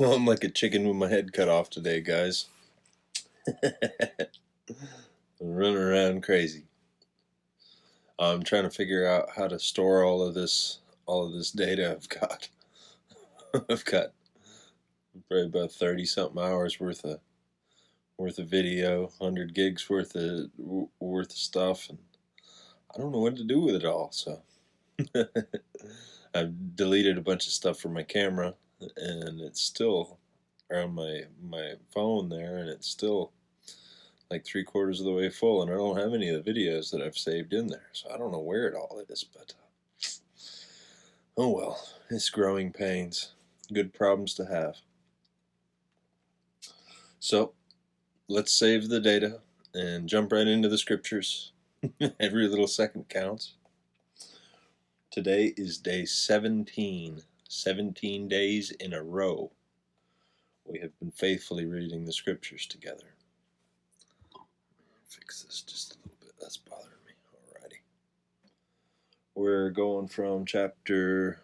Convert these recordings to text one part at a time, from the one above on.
Well, I'm like a chicken with my head cut off today, guys. I'm running around crazy. I'm trying to figure out how to store all of this data I've got. I've got probably about 30 something hours worth of video, 100 gigs worth of stuff, and I don't know what to do with it all. So I've deleted a bunch of stuff from my camera, and it's still around my phone there, and it's still like 3/4 of the way full, and I don't have any of the videos that I've saved in there, so I don't know where it all is, but oh well, it's growing pains. Good problems to have. So let's save the data and jump right into the scriptures. Every little second counts. Today is day 17. 17 days in a row we have been faithfully reading the scriptures together. Fix this just a little bit. That's bothering me. Alrighty. We're going from chapter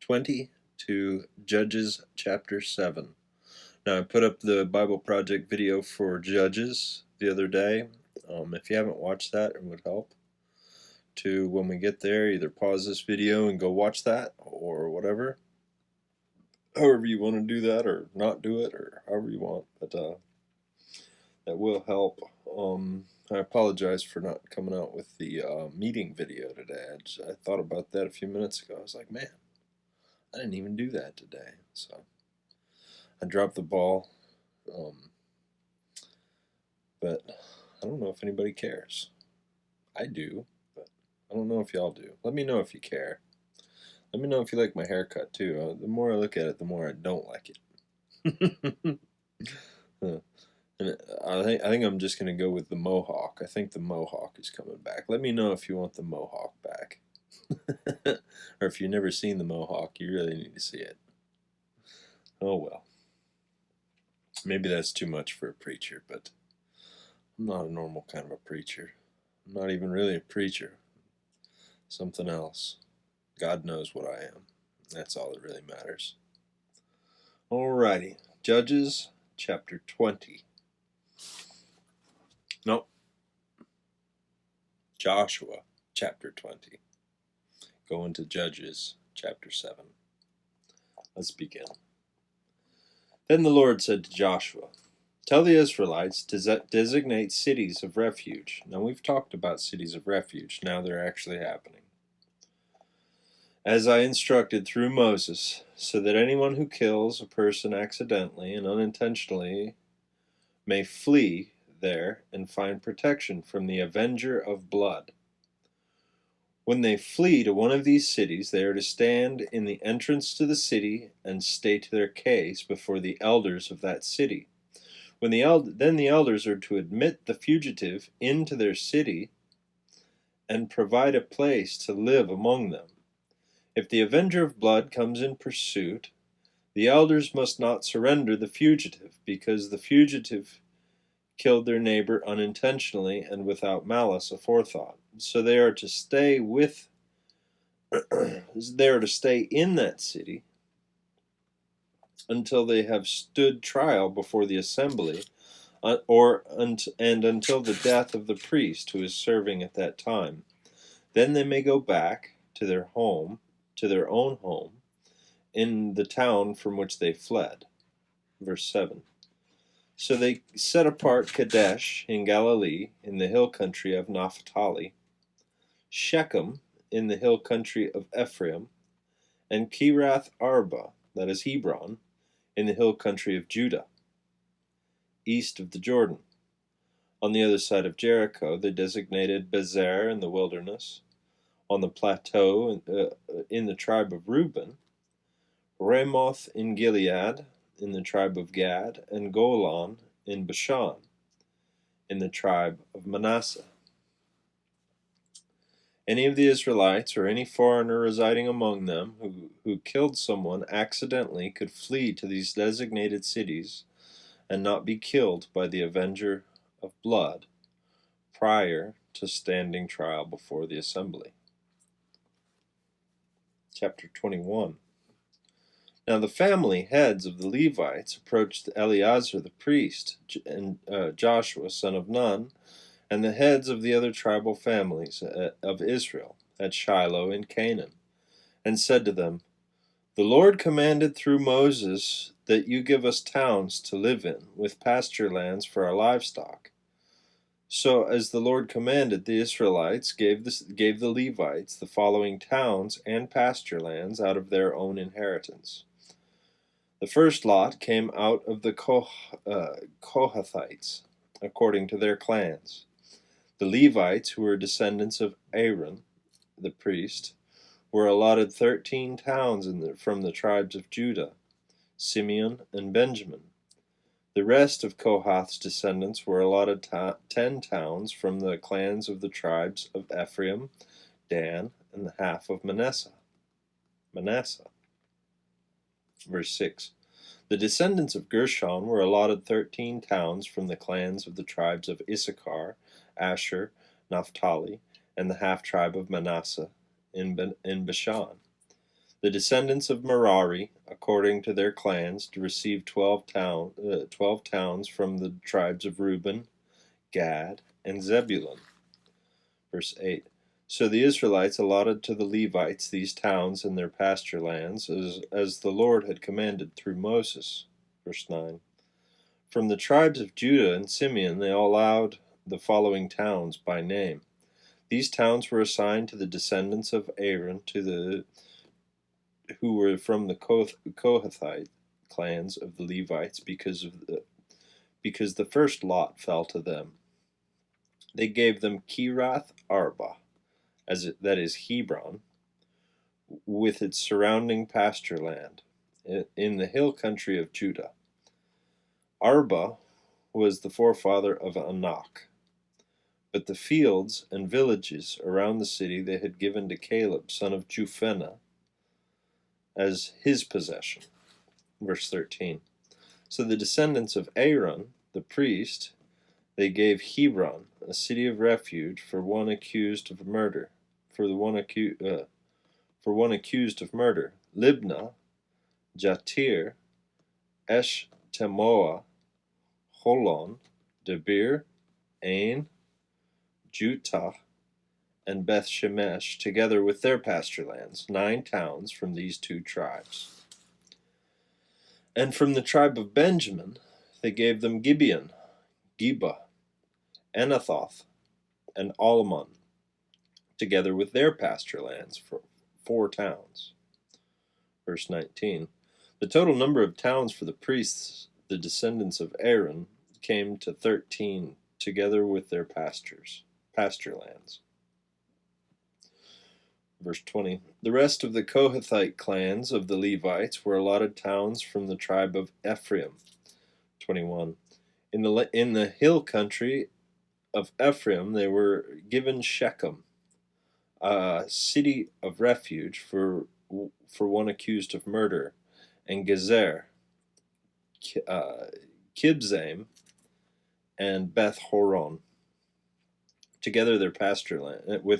20 to Judges chapter 7. Now, I put up the Bible Project video for Judges the other day. If you haven't watched that, it would help to, when we get there, either pause this video and go watch that or whatever. However you want to do that, or not do it, or however you want. But that will help. I apologize for not coming out with the meeting video today. I thought about that a few minutes ago. I was like, man, I didn't even do that today. So I dropped the ball. But I don't know if anybody cares. I do, but I don't know if y'all do. Let me know if you care. Let me know if you like my haircut too. The more I look at it, the more I don't like it. And I think I'm just gonna go with the mohawk. I think the mohawk is coming back. Let me know if you want the mohawk back, or if you've never seen the mohawk, you really need to see it. Oh well, maybe that's too much for a preacher, but I'm not a normal kind of a preacher. I'm not even really a preacher. Something else. God knows what I am. That's all that really matters. Alrighty. Judges chapter 20. Nope. Joshua chapter 20. Go into Judges chapter 7. Let's begin. Then the Lord said to Joshua, "Tell the Israelites to designate cities of refuge." Now we've talked about cities of refuge. Now they're actually happening. "As I instructed through Moses, so that anyone who kills a person accidentally and unintentionally may flee there and find protection from the avenger of blood. When they flee to one of these cities, they are to stand in the entrance to the city and state their case before the elders of that city. Then the elders are to admit the fugitive into their city and provide a place to live among them. If the avenger of blood comes in pursuit, the elders must not surrender the fugitive, because the fugitive killed their neighbor unintentionally and without malice aforethought. So they are to stay in that city until they have stood trial before the assembly, and until the death of the priest who is serving at that time. Then they may go back to their own home, in the town from which they fled. Verse 7. So they set apart Kadesh in Galilee, in the hill country of Naphtali, Shechem in the hill country of Ephraim, and Kiriath Arba, that is Hebron, in the hill country of Judah, east of the Jordan. On the other side of Jericho they designated Bezer in the wilderness, on the plateau in the tribe of Reuben, Ramoth in Gilead in the tribe of Gad, and Golan in Bashan in the tribe of Manasseh. Any of the Israelites or any foreigner residing among them who killed someone accidentally could flee to these designated cities and not be killed by the avenger of blood prior to standing trial before the assembly. Chapter 21. Now the family heads of the Levites approached Eleazar the priest, and Joshua son of Nun, and the heads of the other tribal families of Israel at Shiloh in Canaan, and said to them, "The Lord commanded through Moses that you give us towns to live in, with pasture lands for our livestock." So as the Lord commanded, the Israelites gave the Levites the following towns and pasture lands out of their own inheritance. The first lot came out of the Kohathites, according to their clans. The Levites, who were descendants of Aaron, the priest, were allotted 13 towns from the tribes of Judah, Simeon, and Benjamin. The rest of Kohath's descendants were allotted 10 towns from the clans of the tribes of Ephraim, Dan, and the half of Manasseh. Verse 6. The descendants of Gershon were allotted 13 towns from the clans of the tribes of Issachar, Asher, Naphtali, and the half-tribe of Manasseh in Bashan. The descendants of Merari, according to their clans, received 12 towns from the tribes of Reuben, Gad, and Zebulun. Verse 8. So the Israelites allotted to the Levites these towns and their pasture lands, as the Lord had commanded through Moses. Verse 9. From the tribes of Judah and Simeon they allowed the following towns by name. These towns were assigned to the descendants of Aaron, who were from the Kohathite clans of the Levites, because the first lot fell to them. They gave them Kirath Arba, that is Hebron, with its surrounding pasture land, in the hill country of Judah. Arba was the forefather of Anak, but the fields and villages around the city they had given to Caleb, son of Jephunneh, as his possession. Verse 13. So the descendants of Aaron, the priest, they gave Hebron, a city of refuge, for one accused of murder. Libnah, Jatir, Eshtemoa, Holon, Debir, Ain, Jutah, and Beth Shemesh, together with their pasture lands, 9 towns from these 2 tribes. And from the tribe of Benjamin they gave them Gibeon, Geba, Anathoth, and Almon, together with their pasture lands, for 4 towns. Verse 19. The total number of towns for the priests, the descendants of Aaron, came to 13, together with their pasture lands. Verse 20. The rest of the Kohathite clans of the Levites were allotted towns from the tribe of Ephraim. 21. In the hill country of Ephraim they were given Shechem, a city of refuge for one accused of murder, and Gezer, Kibzaim, and Beth Horon, together with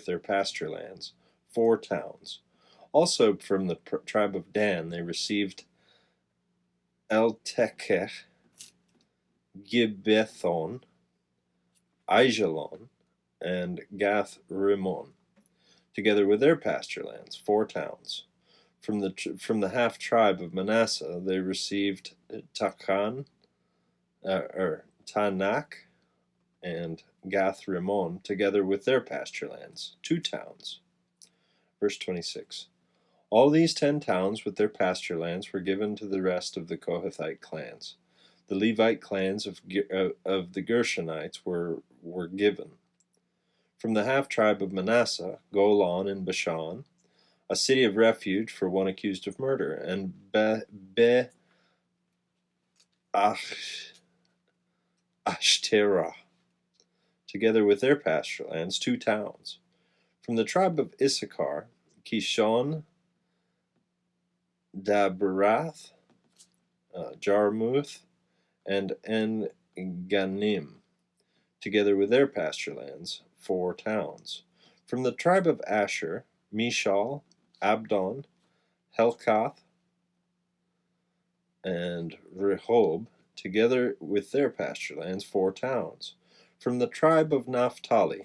their pasture lands, 4 towns. Also from the tribe of Dan they received Eltekeh, Gibbethon, Aijalon, and Gath Rimmon, together with their pasture lands, 4 towns. From the half tribe of Manasseh they received Tanak, and Gath Rimmon, together with their pasture lands, 2 towns. Verse 26. All these 10 towns with their pasture lands were given to the rest of the Kohathite clans. The Levite clans of the Gershonites were given. From the half-tribe of Manasseh, Golan and Bashan, a city of refuge for one accused of murder, and Ashterah, together with their pasture lands, 2 towns. From the tribe of Issachar, Kishon, Daberath, Jarmuth, and En-Ganim, together with their pasture lands, 4 towns. From the tribe of Asher, Mishal, Abdon, Helkath, and Rehob, together with their pasture lands, 4 towns. From the tribe of Naphtali,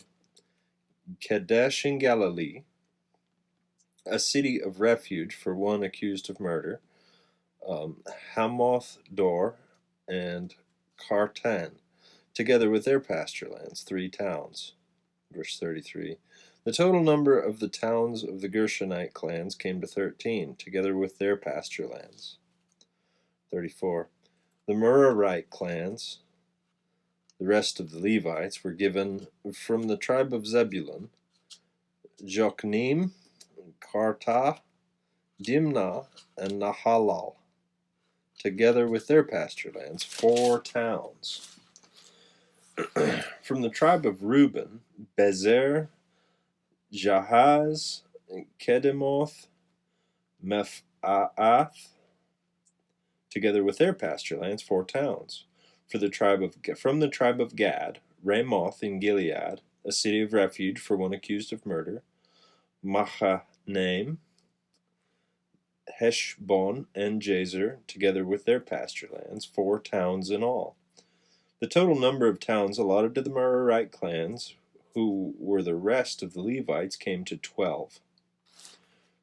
Kadesh in Galilee, a city of refuge for one accused of murder, Hamoth Dor, and Kartan, together with their pasture lands, 3 towns. Verse 33. The total number of the towns of the Gershonite clans came to 13, together with their pasture lands. 34. The Merarite clans, the rest of the Levites, were given from the tribe of Zebulun, Jokneam, Kartah, Dimnah, and Nahalal, together with their pasture lands, 4 towns. From the tribe of Reuben, Bezer, Jahaz, Kedemoth, Mephaath, together with their pasture lands, 4 towns. From the tribe of Gad, Ramoth in Gilead, a city of refuge for one accused of murder, Mahanaim, Heshbon, and Jazer, together with their pasture lands, 4 towns in all. The total number of towns allotted to the Merarite clans, who were the rest of the Levites, came to 12.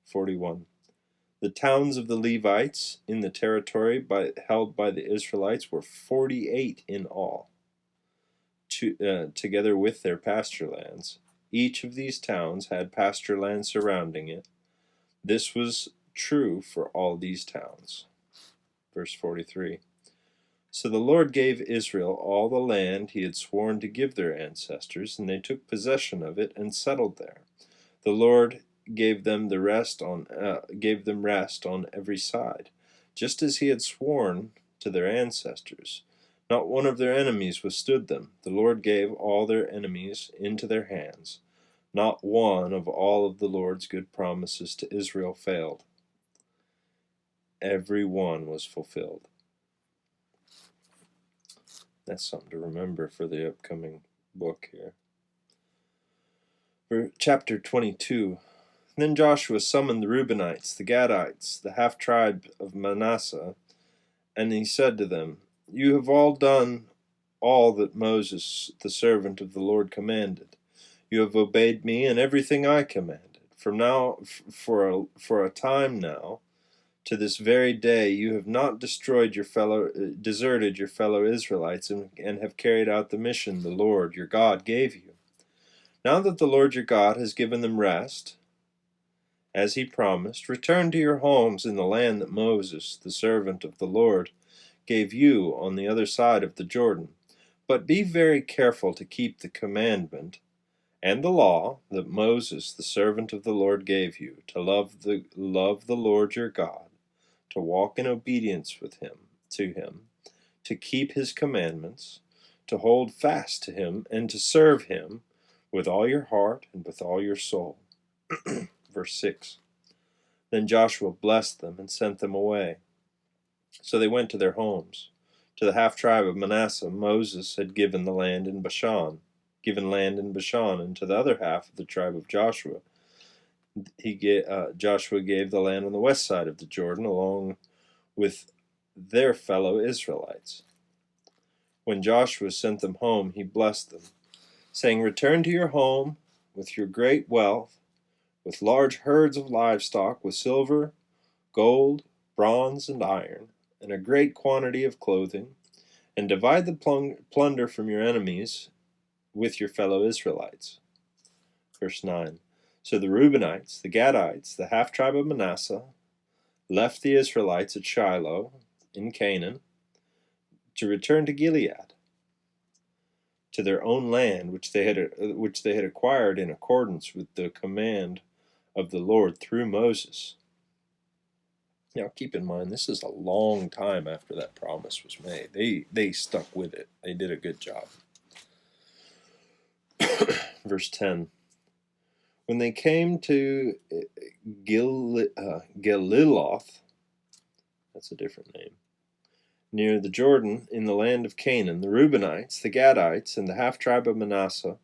41. The towns of the Levites in the territory held by the Israelites were 48 in all, together with their pasture lands. Each of these towns had pasture land surrounding it. This was true for all these towns. Verse 43. So the Lord gave Israel all the land he had sworn to give their ancestors, and they took possession of it and settled there. The Lord gave them rest on every side, just as he had sworn to their ancestors. Not one of their enemies withstood them. The Lord gave all their enemies into their hands. Not one of all of the Lord's good promises to Israel failed. Every one was fulfilled. That's something to remember for the upcoming book here. For chapter 22. Then Joshua summoned the Reubenites, the Gadites, the half-tribe of Manasseh, and he said to them, You have all done all that Moses, the servant of the Lord, commanded. You have obeyed me in everything I commanded. From now, for a time now, to this very day, you have not deserted your fellow Israelites, and have carried out the mission the Lord your God gave you. Now that the Lord your God has given them rest, as he promised, return to your homes in the land that Moses, the servant of the Lord, gave you on the other side of the Jordan. But be very careful to keep the commandment and the law that Moses, the servant of the Lord, gave you, to love the Lord your God, to walk in obedience to him, to keep his commandments, to hold fast to him, and to serve him with all your heart and with all your soul. Verse 6. Then Joshua blessed them and sent them away. So they went to their homes. To the half-tribe of Manasseh, Moses had given land in Bashan, and to the other half of the tribe of Joshua, Joshua gave the land on the west side of the Jordan, along with their fellow Israelites. When Joshua sent them home, he blessed them, saying, Return to your home with your great wealth, with large herds of livestock, with silver, gold, bronze, and iron, and a great quantity of clothing, and divide the plunder from your enemies with your fellow Israelites. Verse 9. So the Reubenites, the Gadites, the half-tribe of Manasseh, left the Israelites at Shiloh in Canaan to return to Gilead, to their own land, which they had acquired in accordance with the command of the Lord through Moses. Now keep in mind, this is a long time after that promise was made. They stuck with it. They did a good job. Verse 10. When they came to Geliloth, that's a different name, near the Jordan in the land of Canaan, the Reubenites, the Gadites, and the half-tribe of Manasseh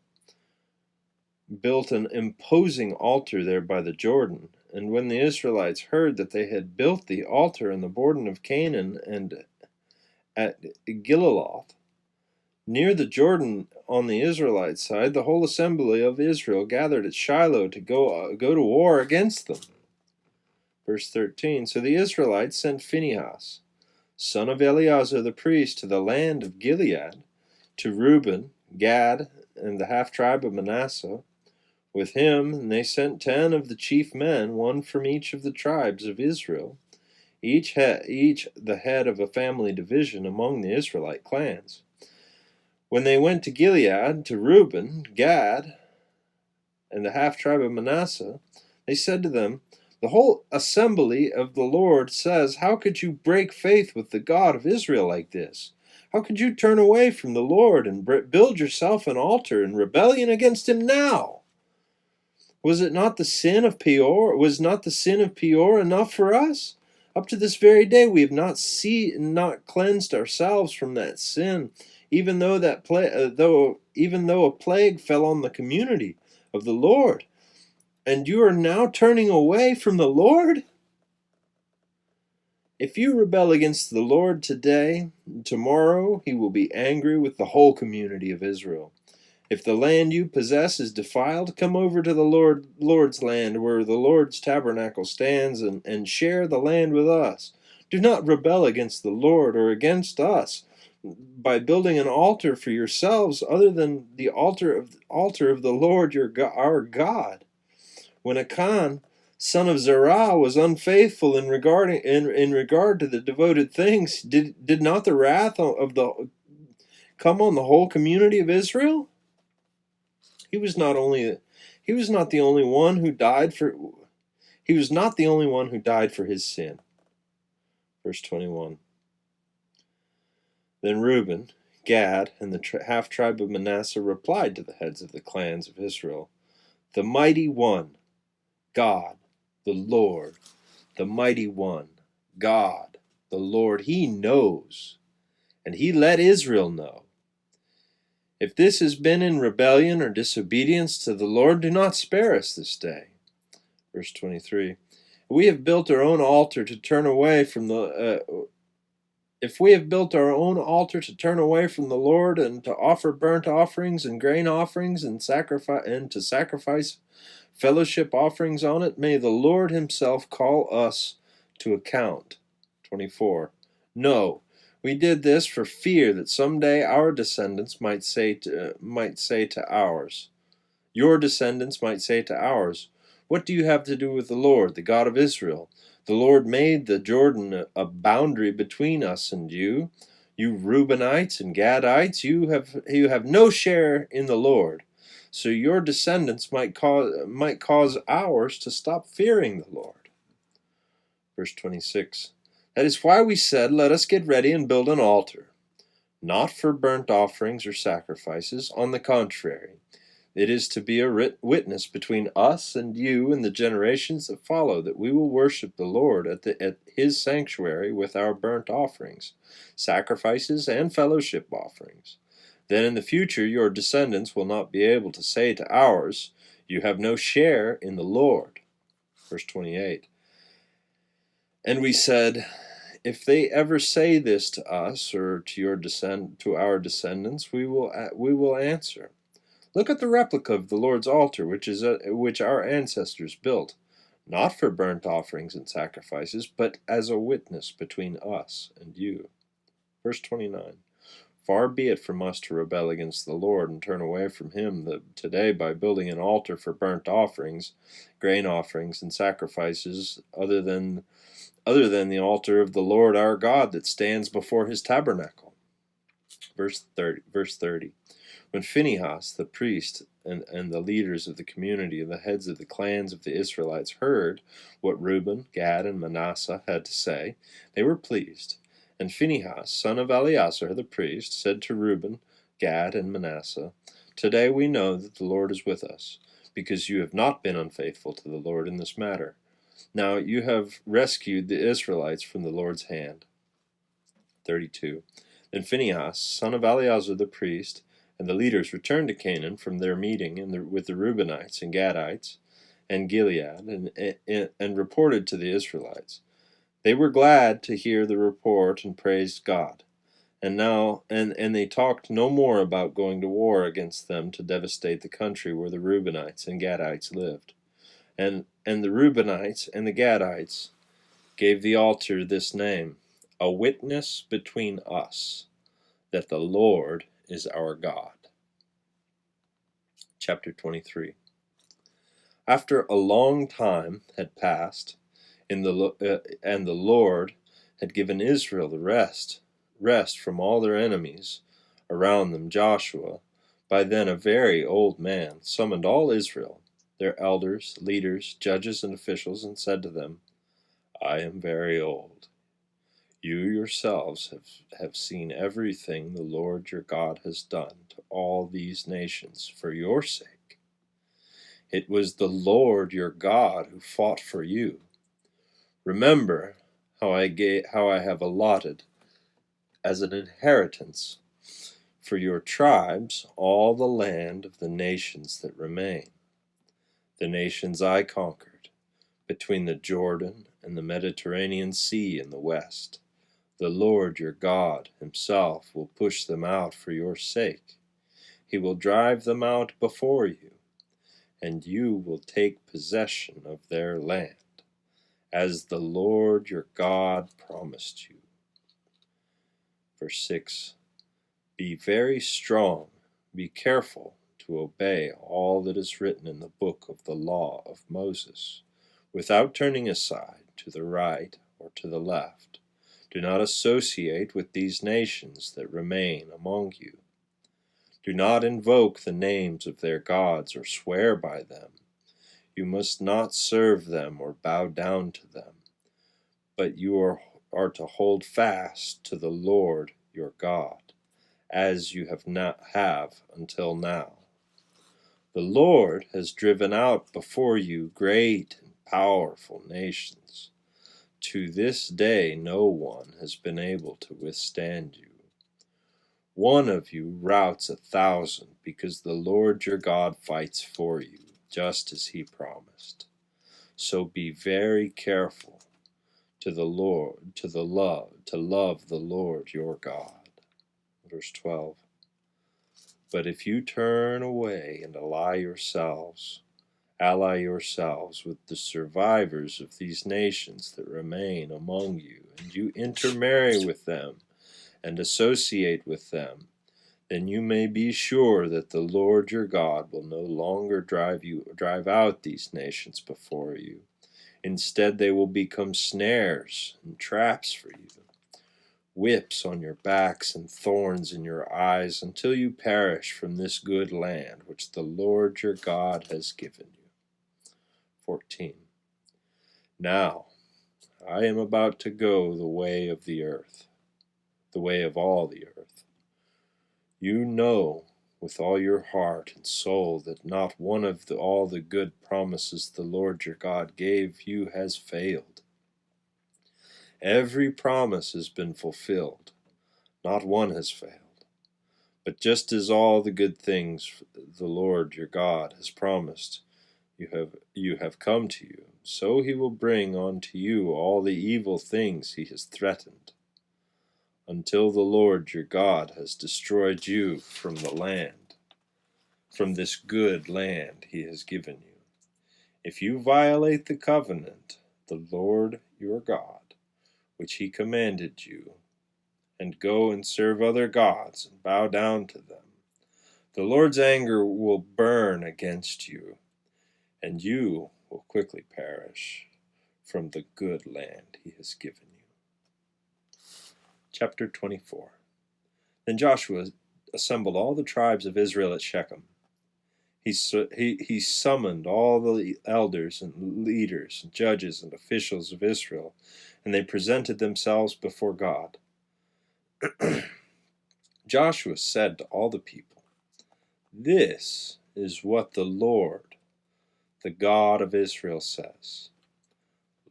built an imposing altar there by the Jordan, And when the Israelites heard that they had built the altar in the border of Canaan and at Gilaloth, near the Jordan on the Israelite side, the whole assembly of Israel gathered at Shiloh to go to war against them. Verse 13, so the Israelites sent Phinehas, son of Eleazar the priest, to the land of Gilead, to Reuben, Gad, and the half-tribe of Manasseh, with him, and they sent 10 of the chief men, one from each of the tribes of Israel, each the head of a family division among the Israelite clans. When they went to Gilead, to Reuben, Gad, and the half-tribe of Manasseh, they said to them, the whole assembly of the Lord says, how could you break faith with the God of Israel like this? How could you turn away from the Lord and build yourself an altar in rebellion against him now? Was not the sin of Peor enough for us? Up to this very day we have not cleansed ourselves from that sin, even though a plague fell on the community of the Lord. And you are now turning away from the Lord? If you rebel against the Lord today, tomorrow he will be angry with the whole community of Israel. If the land you possess is defiled, come over to the Lord's land, where the Lord's tabernacle stands, and share the land with us. Do not rebel against the Lord or against us by building an altar for yourselves other than the altar of the Lord our God. When Achan, son of Zerah, was unfaithful in regard to the devoted things, did not the wrath come on the whole community of Israel? He was not the only one who died for his sin. Verse 21. Then Reuben, Gad, and the half-tribe of Manasseh replied to the heads of the clans of Israel, the mighty one, God, the Lord, the mighty one, God, the Lord, he knows, and he let Israel know. If this has been in rebellion or disobedience to the Lord, do not spare us this day. Verse 23. We have built our own altar to turn away from if we have built our own altar to turn away from the Lord and to offer burnt offerings and grain offerings and to sacrifice fellowship offerings on it, may the Lord himself call us to account. 24. No, we did this for fear that someday our descendants might say to ours, your descendants might say to ours, what do you have to do with the Lord, the God of Israel? The Lord made the Jordan a boundary between us and you. You Reubenites and Gadites, you have no share in the Lord. So your descendants might cause ours to stop fearing the Lord. Verse 26. That is why we said, let us get ready and build an altar, not for burnt offerings or sacrifices. On the contrary, it is to be a witness between us and you and the generations that follow, that we will worship the Lord at his sanctuary with our burnt offerings, sacrifices, and fellowship offerings. Then in the future your descendants will not be able to say to ours, you have no share in the Lord. Verse 28. And we said, if they ever say this to us or to our descendants, we will answer, look at the replica of the Lord's altar, which our ancestors built, not for burnt offerings and sacrifices, but as a witness between us and you. Verse 29. Far be it from us to rebel against the Lord and turn away from him today by building an altar for burnt offerings, grain offerings, and sacrifices other than the altar of the Lord our God that stands before his tabernacle. Verse 30. When Phinehas, the priest, and the leaders of the community and the heads of the clans of the Israelites heard what Reuben, Gad, and Manasseh had to say, they were pleased. And Phinehas, son of Eleazar the priest, said to Reuben, Gad, and Manasseh, today we know that the Lord is with us, because you have not been unfaithful to the Lord in this matter. Now you have rescued the Israelites from the Lord's hand. 32. Then Phinehas, son of Eleazar the priest, and the leaders returned to Canaan from their meeting with the Reubenites and Gadites, and Gilead, and reported to the Israelites. They were glad to hear the report and praised God. And they talked no more about going to war against them to devastate the country where the Reubenites and Gadites lived. And the Reubenites and the Gadites gave the altar this name: a witness between us, that the Lord is our God. Chapter 23. After a long time had passed, and the Lord had given Israel the rest from all their enemies around them, Joshua, by then a very old man, summoned all Israel, their elders, leaders, judges, and officials, and said to them, I am very old. You yourselves have seen everything the Lord your God has done to all these nations for your sake. It was the Lord your God who fought for you. Remember how I have allotted as an inheritance for your tribes all the land of the nations that remain, the nations I conquered, between the Jordan and the Mediterranean Sea in the west. The Lord your God himself will push them out for your sake. He will drive them out before you, and you will take possession of their land, as the Lord your God promised you. Verse 6. Be very strong, be careful to obey all that is written in the book of the law of Moses, without turning aside to the right or to the left. Do not associate with these nations that remain among you. Do not invoke the names of their gods or swear by them. You must not serve them or bow down to them, but you are to hold fast to the Lord your God, as you have until now. The Lord has driven out before you great and powerful nations. To this day no one has been able to withstand you. One of you routs 1,000, because the Lord your God fights for you, just as he promised. So be very careful to love the Lord your God. Verse 12. But if you turn away and ally yourselves with the survivors of these nations that remain among you, and you intermarry with them and associate with them, then you may be sure that the Lord your God will no longer drive out these nations before you. Instead, they will become snares and traps for you, whips on your backs and thorns in your eyes, until you perish from this good land which the Lord your God has given you. 14. Now, I am about to go the way of the earth, the way of all the earth. You know with all your heart and soul that not one of all the good promises the Lord your God gave you has failed. Every promise has been fulfilled. Not one has failed. But just as all the good things the Lord your God has promised you have come to you, so he will bring on to you all the evil things he has threatened, until the Lord your God has destroyed you from the land, from this good land he has given you. If you violate the covenant, the Lord your God, which he commanded you, and go and serve other gods and bow down to them, the Lord's anger will burn against you, and you will quickly perish from the good land he has given you. Chapter 24. Then Joshua assembled all the tribes of Israel at Shechem. He summoned all the elders and leaders, and judges and officials of Israel, and they presented themselves before God. Joshua said to all the people, This is what the Lord, the God of Israel, says.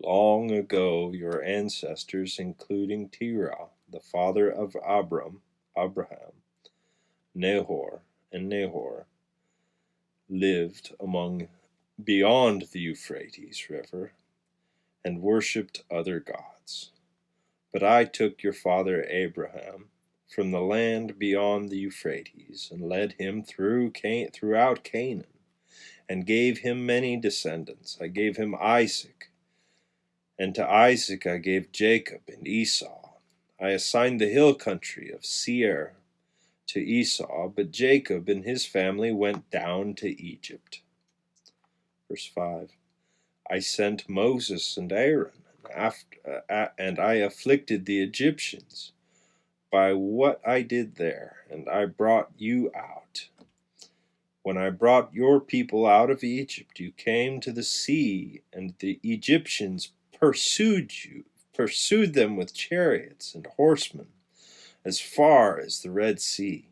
Long ago your ancestors, including Terah, the father of Abraham, Nahor, lived among beyond the Euphrates River and worshipped other gods. But I took your father Abraham from the land beyond the Euphrates and led him throughout Canaan and gave him many descendants. I gave him Isaac, and to Isaac I gave Jacob and Esau. I assigned the hill country of Seir to Esau, but Jacob and his family went down to Egypt. Verse 5. I sent Moses and Aaron, and I afflicted the Egyptians by what I did there, and I brought you out. When I brought your people out of Egypt, you came to the sea, and the Egyptians pursued them with chariots and horsemen, as far as the Red Sea.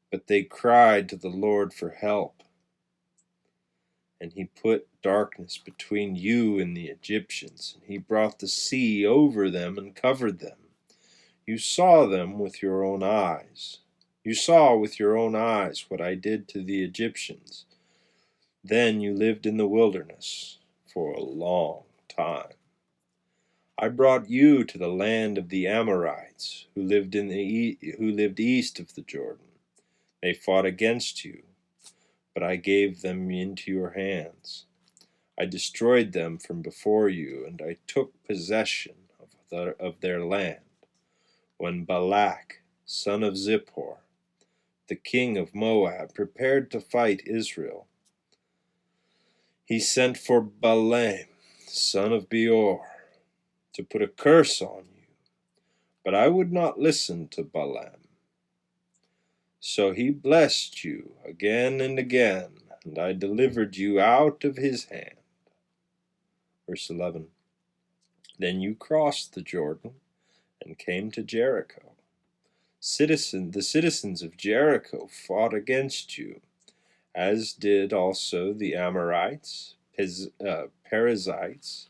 But they cried to the Lord for help, and he put darkness between you and the Egyptians, and he brought the sea over them and covered them. You saw them with your own eyes. You saw with your own eyes what I did to the Egyptians. Then you lived in the wilderness for a long time. I brought you to the land of the Amorites, who lived east of the Jordan. They fought against you, but I gave them into your hands. I destroyed them from before you, and I took possession of their land. When Balak, son of Zippor, the king of Moab, prepared to fight Israel, he sent for Balaam, son of Beor, to put a curse on you. But I would not listen to Balaam. So he blessed you again and again, and I delivered you out of his hand. Verse 11. Then you crossed the Jordan and came to Jericho. The citizens of Jericho fought against you, as did also the Amorites, Perizzites,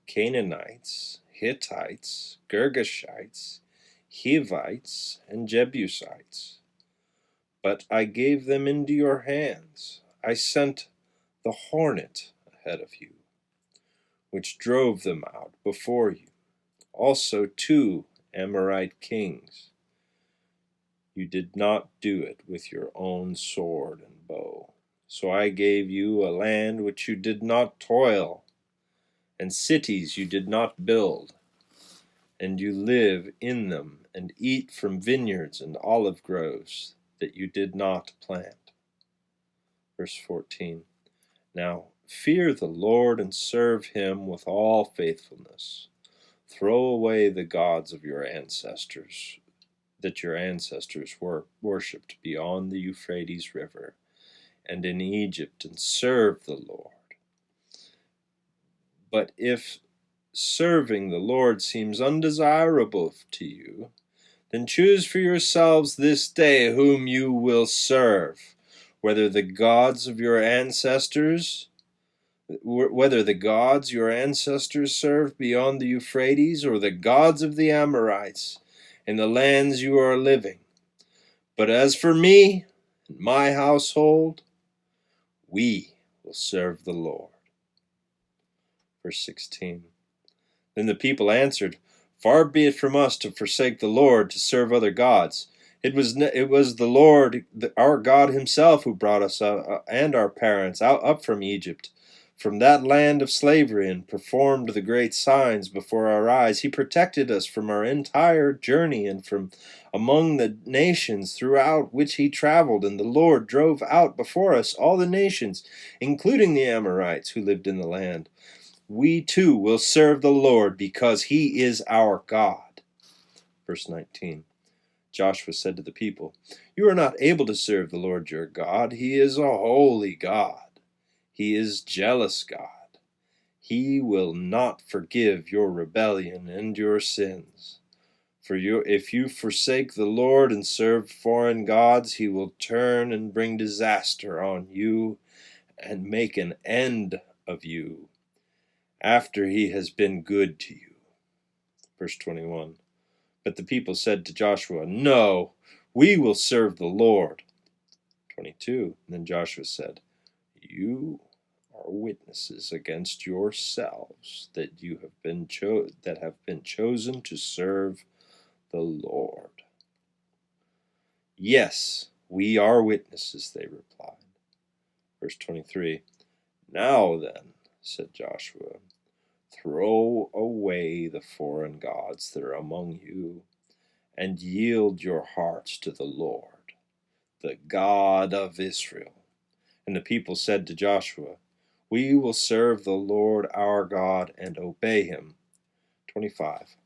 Canaanites, Hittites, Girgashites, Hivites, and Jebusites. But I gave them into your hands. I sent the hornet ahead of you, which drove them out before you. Also 2 Amorite kings. You did not do it with your own sword and bow. So I gave you a land which you did not toil, and cities you did not build, and you live in them and eat from vineyards and olive groves that you did not plant. Verse 14. Now fear the Lord and serve him with all faithfulness. Throw away the gods of your ancestors, that your ancestors worshipped beyond the Euphrates River and in Egypt, and serve the Lord. But if serving the Lord seems undesirable to you, then choose for yourselves this day whom you will serve, whether the gods your ancestors served beyond the Euphrates, or the gods of the Amorites in the lands you are living. But as for me and my household, we will serve the Lord. Verse 16. Then the people answered, Far be it from us to forsake the Lord to serve other gods. It was the Lord, our God himself, who brought us and our parents up from Egypt, from that land of slavery, and performed the great signs before our eyes. He protected us from our entire journey and from among the nations throughout which he traveled, and the Lord drove out before us all the nations, including the Amorites who lived in the land. We too will serve the Lord, because he is our God. Verse 19. Joshua said to the people, You are not able to serve the Lord your God. He is a holy God. He is jealous God. He will not forgive your rebellion and your sins. If you forsake the Lord and serve foreign gods, he will turn and bring disaster on you and make an end of you after he has been good to you. Verse 21. But the people said to Joshua, No, we will serve the Lord. 22. And then Joshua said, You witnesses against yourselves that you have been chosen to serve the Lord. Yes, we are witnesses, they replied. Verse 23, Now then, said Joshua, throw away the foreign gods that are among you, and yield your hearts to the Lord, the God of Israel. And the people said to Joshua, We will serve the Lord our God and obey him. 25.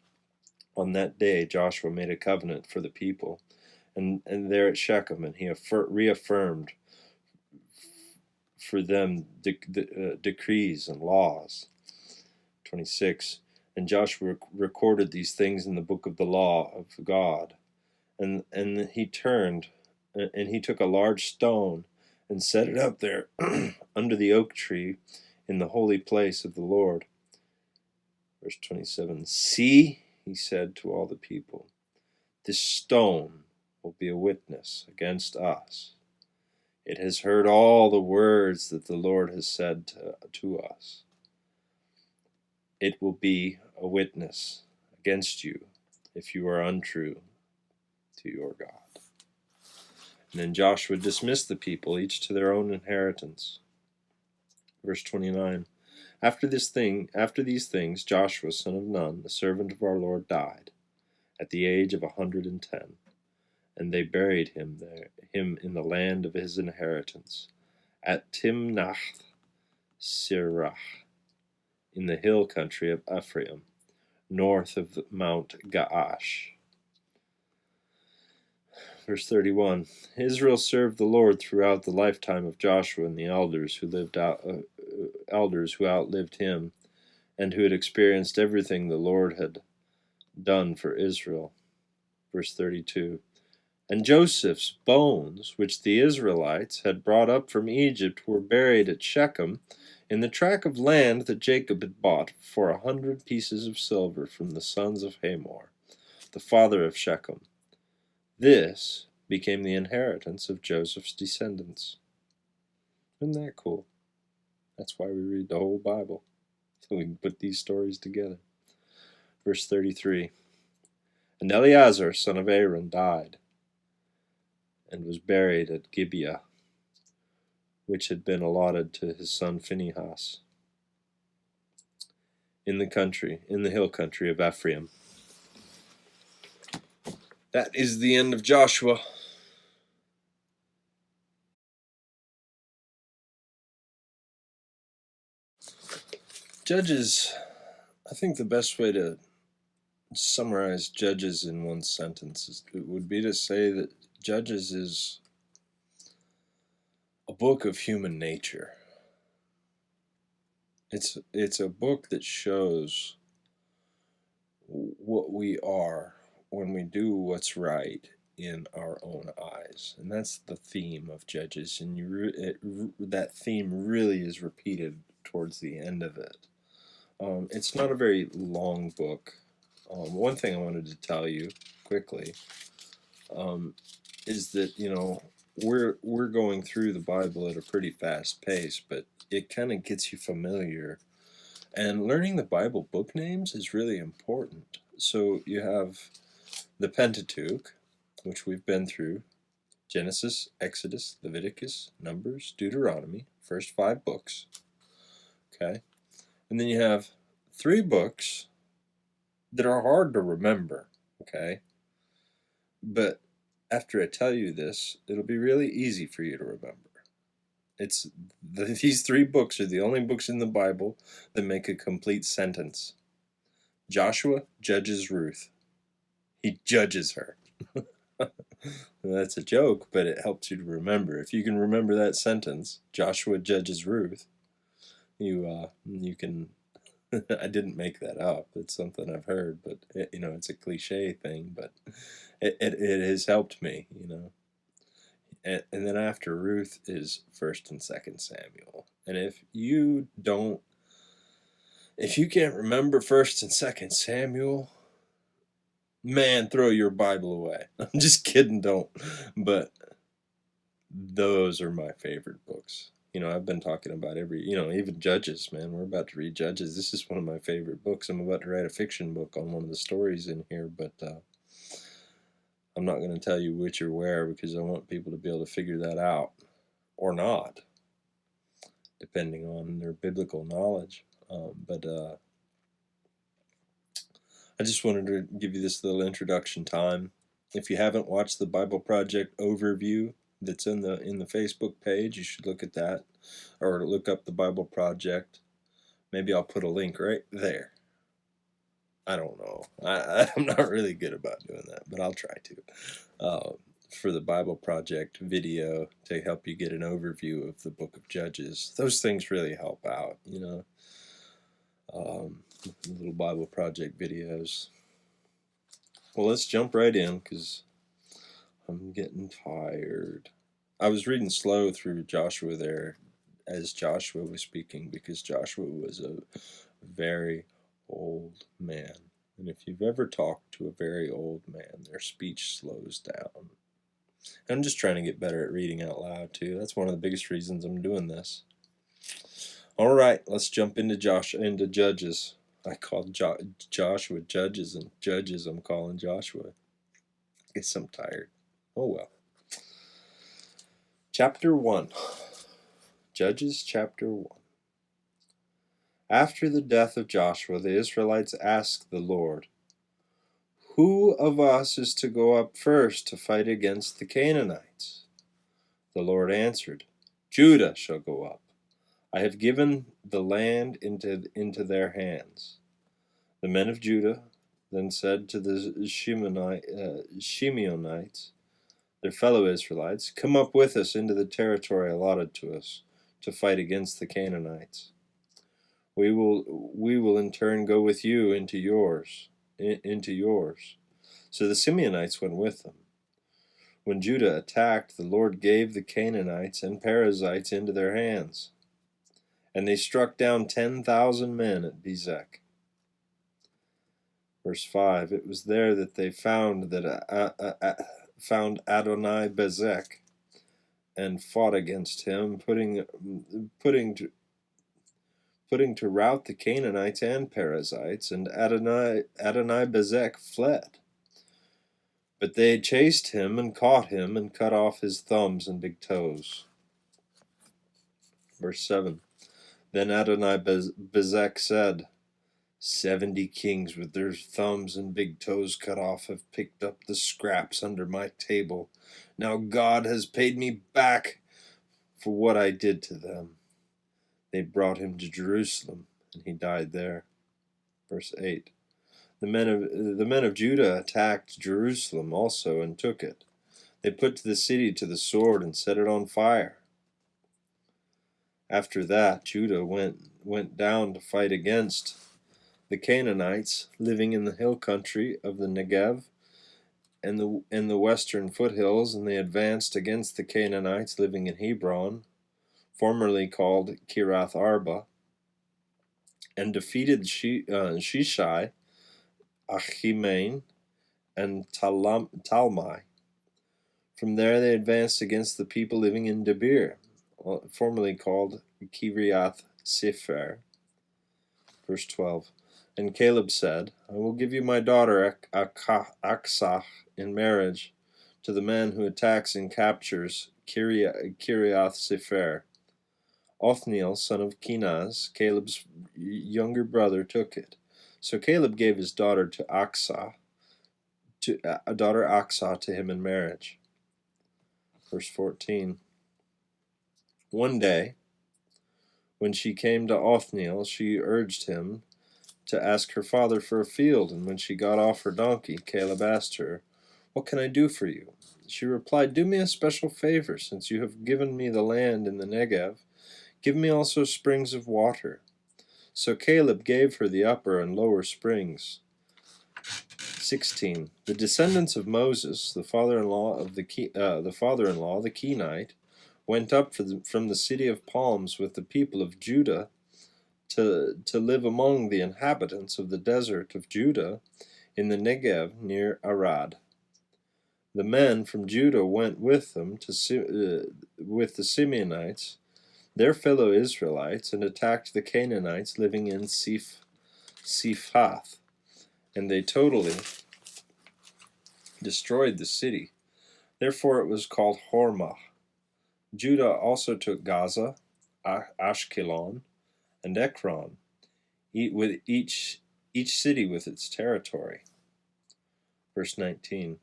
On that day Joshua made a covenant for the people, and there at Shechem, and he reaffirmed for them decrees and laws. 26. And Joshua recorded these things in the book of the law of God. And he turned, and he took a large stone and set it up there under the oak tree in the holy place of the Lord. Verse 27. See, he said to all the people, this stone will be a witness against us. It has heard all the words that the Lord has said to us. It will be a witness against you if you are untrue to your God. And then Joshua dismissed the people, each to their own inheritance. Verse 29. After these things, Joshua, son of Nun, the servant of our Lord, died at the age of 110, and they buried him in the land of his inheritance, at Timnath Serach, in the hill country of Ephraim, north of Mount Gaash. Verse 31. Israel served the Lord throughout the lifetime of Joshua and the elders who outlived him, and who had experienced everything the Lord had done for Israel. Verse 32. And Joseph's bones, which the Israelites had brought up from Egypt, were buried at Shechem, in the tract of land that Jacob had bought for 100 pieces of silver from the sons of Hamor, the father of Shechem. This became the inheritance of Joseph's descendants. Isn't that cool? That's why we read the whole Bible, so we can put these stories together. Verse 33. And Eleazar, son of Aaron, died, and was buried at Gibeah, which had been allotted to his son Phinehas, in the hill country of Ephraim. That is the end of Joshua. Judges, I think the best way to summarize Judges in one sentence would be to say that Judges is a book of human nature. It's a book that shows what we are when we do what's right in our own eyes, and that's the theme of Judges. And that theme really is repeated towards the end of it. It's not a very long book. One thing I wanted to tell you quickly is that we're going through the Bible at a pretty fast pace, but it kind of gets you familiar. And learning the Bible book names is really important. So you have the Pentateuch, which we've been through: Genesis, Exodus, Leviticus, Numbers, Deuteronomy, first 5 books. Okay? And then you have 3 books that are hard to remember. Okay? But after I tell you this, it'll be really easy for you to remember. These 3 books are the only books in the Bible that make a complete sentence. Joshua judges Ruth. He judges her. That's a joke, but it helps you to remember. If you can remember that sentence, Joshua judges Ruth, you can. I didn't make that up. It's something I've heard, but it's a cliche thing, but it has helped me. And then after Ruth is 1st and 2nd Samuel. And if you can't remember 1st and 2nd Samuel, man, throw your Bible away. I'm just kidding, don't. But those are my favorite books. I've been talking about even Judges, man. We're about to read Judges. This is one of my favorite books. I'm about to write a fiction book on one of the stories in here, but I'm not going to tell you which or where because I want people to be able to figure that out, or not, depending on their biblical knowledge. But I just wanted to give you this little introduction time. If you haven't watched the Bible Project overview that's in the Facebook page, you should look at that, or look up the Bible Project. Maybe I'll put a link right there. I don't know. I'm not really good about doing that, but I'll try to. For the Bible Project video to help you get an overview of the book of Judges. Those things really help out, little Bible Project videos. Well, let's jump right in because I'm getting tired. I was reading slow through Joshua there as Joshua was speaking because Joshua was a very old man. And if you've ever talked to a very old man, their speech slows down. I'm just trying to get better at reading out loud too. That's one of the biggest reasons I'm doing this. All right, let's jump into Judges. I called Joshua Judges, and Judges I'm calling Joshua. I guess I'm tired. Oh well. Chapter 1. Judges chapter 1. After the death of Joshua, the Israelites asked the Lord, "Who of us is to go up first to fight against the Canaanites?" The Lord answered, "Judah shall go up. I have given the land into their hands." The men of Judah then said to the Shimeites, their fellow Israelites, "Come up with us into the territory allotted to us to fight against the Canaanites. We will in turn go with you into yours. So the Simeonites went with them. When Judah attacked, the Lord gave the Canaanites and Perizzites into their hands, and they struck down 10,000 men at Bezek. Verse 5. It was there that they found Adoni-Bezek and fought against him, putting to rout the Canaanites and Perizzites, and Adoni-Bezek fled. But they chased him and caught him and cut off his thumbs and big toes. Verse 7. Then Adoni-Bezek said, 70 kings with their thumbs and big toes cut off have picked up the scraps under my table. Now God has paid me back for what I did to them. They brought him to Jerusalem, and he died there. Verse 8. The men of Judah attacked Jerusalem also and took it. They put the city to the sword and set it on fire. After that, Judah went down to fight against the Canaanites living in the hill country of the Negev and the western foothills, and they advanced against the Canaanites living in Hebron, formerly called Kiriath Arba, and defeated Shishai, Achimain, and Talmai. From there they advanced against the people living in Debir, formerly called Kiriath Sefer. Verse 12. And Caleb said, I will give you my daughter Aksah in marriage to the man who attacks and captures Kiriath Sefer. Othniel, son of Kenaz, Caleb's younger brother, took it. So Caleb gave his daughter Aksah to him in marriage. Verse 14. One day, when she came to Othniel, she urged him to ask her father for a field, and when she got off her donkey, Caleb asked her, What can I do for you? She replied, Do me a special favor, since you have given me the land in the Negev. Give me also springs of water. So Caleb gave her the upper and lower springs. 16. The descendants of Moses, the father-in-law, the Kenite, went up from the city of palms with the people of Judah to live among the inhabitants of the desert of Judah in the Negev near Arad. The men from Judah went with them with the Simeonites, their fellow Israelites, and attacked the Canaanites living in Sephath, and they totally destroyed the city. Therefore it was called Hormah. Judah also took Gaza, Ashkelon, and Ekron, with each city with its territory. Verse 19.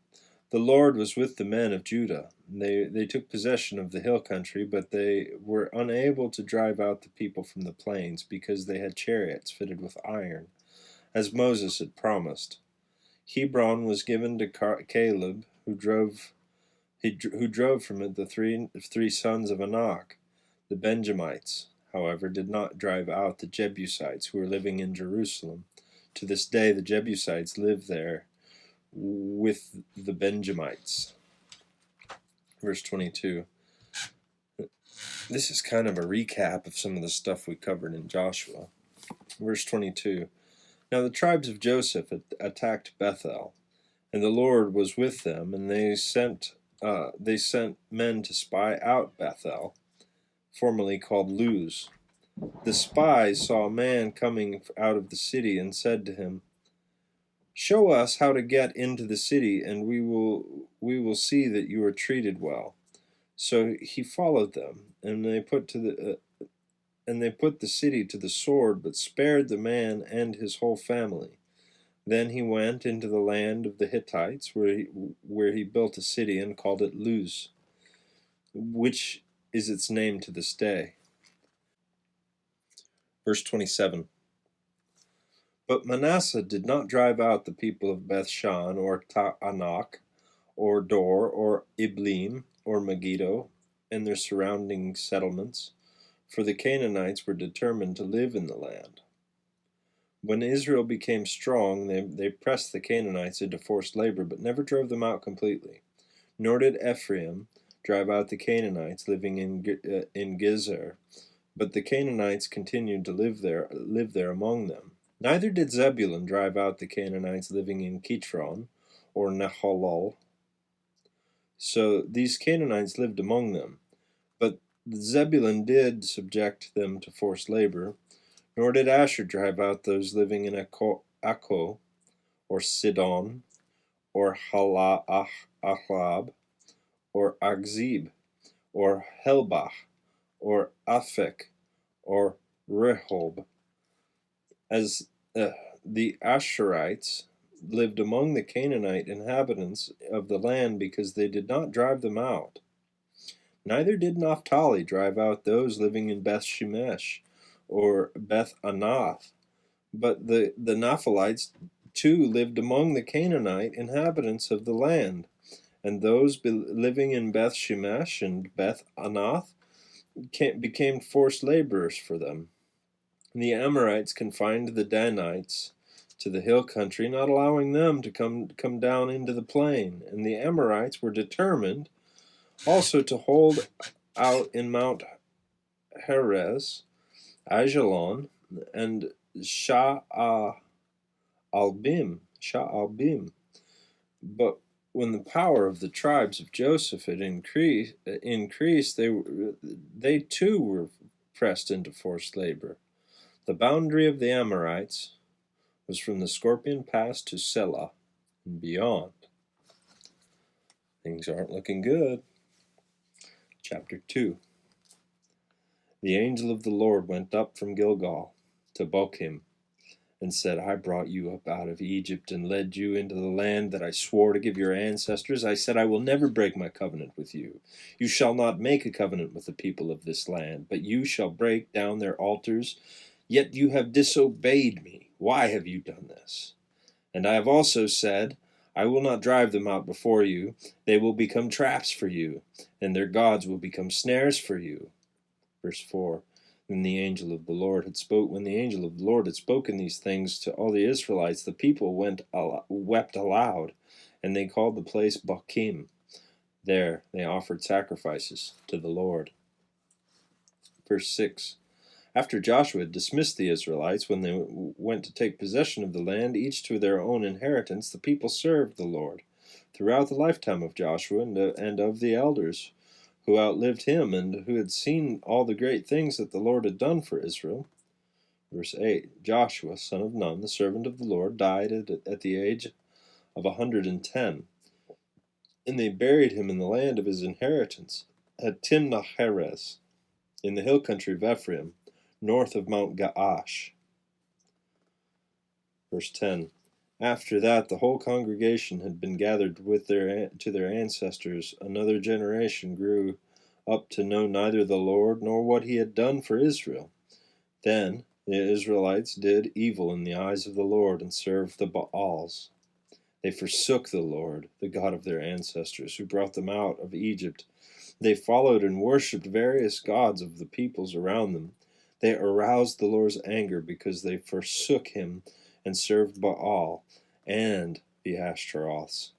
The Lord was with the men of Judah. They took possession of the hill country, but they were unable to drive out the people from the plains, because they had chariots fitted with iron, as Moses had promised. Hebron was given to Caleb, who drove from it the three sons of Anak. The Benjamites, however, did not drive out the Jebusites who were living in Jerusalem. To this day the Jebusites live there with the Benjamites. Verse 22. This is kind of a recap of some of the stuff we covered in Joshua. Verse 22. Now the tribes of Joseph attacked Bethel, and the Lord was with them, and they sent men to spy out Bethel, formerly called Luz. The spies saw a man coming out of the city, and said to him, "Show us how to get into the city, and we will see that you are treated well." So he followed them, and they put the city to the sword, but spared the man and his whole family. Then he went into the land of the Hittites, where he built a city and called it Luz, which is its name to this day. Verse 27. But Manasseh did not drive out the people of Bethshan, or Ta'anak, or Dor, or Iblim, or Megiddo, and their surrounding settlements, for the Canaanites were determined to live in the land. When Israel became strong, they pressed the Canaanites into forced labor, but never drove them out completely. Nor did Ephraim drive out the Canaanites living in Gezer, but the Canaanites continued to live there among them. Neither did Zebulun drive out the Canaanites living in Kitron, or Nahalal. So these Canaanites lived among them. But Zebulun did subject them to forced labor. Nor did Asher drive out those living in Akko, or Sidon, or Ahlab, or Agzib, or Helbach, or Aphek, or Rehob. As the Asherites lived among the Canaanite inhabitants of the land, because they did not drive them out. Neither did Naphtali drive out those living in Beth Shemesh, or Beth Anath, but the Naphalites too lived among the Canaanite inhabitants of the land, and those living in Beth Shemesh and Beth Anath became forced laborers for them. And the Amorites confined the Danites to the hill country, not allowing them to come down into the plain. And the Amorites were determined also to hold out in Mount Heres, Ajalon, and Sha'albim. But when the power of the tribes of Joseph had increased, they too were pressed into forced labor. The boundary of the Amorites was from the Scorpion Pass to Selah and beyond. Things aren't looking good. Chapter 2. The angel of the Lord went up from Gilgal to Bochim, and said, "I brought you up out of Egypt and led you into the land that I swore to give your ancestors. I said, I will never break my covenant with you. You shall not make a covenant with the people of this land, but you shall break down their altars. Yet you have disobeyed me. Why have you done this? And I have also said, I will not drive them out before you. They will become traps for you, and their gods will become snares for you." Verse 4. When the angel of the Lord had spoken these things to all the Israelites, the people wept aloud, and they called the place Bochim. There they offered sacrifices to the Lord. Verse 6. After Joshua had dismissed the Israelites, when they went to take possession of the land, each to their own inheritance, the people served the Lord throughout the lifetime of Joshua and of the elders who outlived him and who had seen all the great things that the Lord had done for Israel. Verse 8, Joshua, son of Nun, the servant of the Lord, died at the age of 110, and they buried him in the land of his inheritance, at Timnah-Heres, in the hill country of Ephraim, north of Mount Gaash. Verse 10, after that the whole congregation had been gathered to their ancestors. Another generation grew up to know neither the Lord nor what he had done for Israel. Then the Israelites did evil in the eyes of the Lord and served the Baals. They forsook the Lord, the God of their ancestors, who brought them out of Egypt. They followed and worshipped various gods of the peoples around them. They aroused the Lord's anger because they forsook him and served Baal and the Ashtaroths.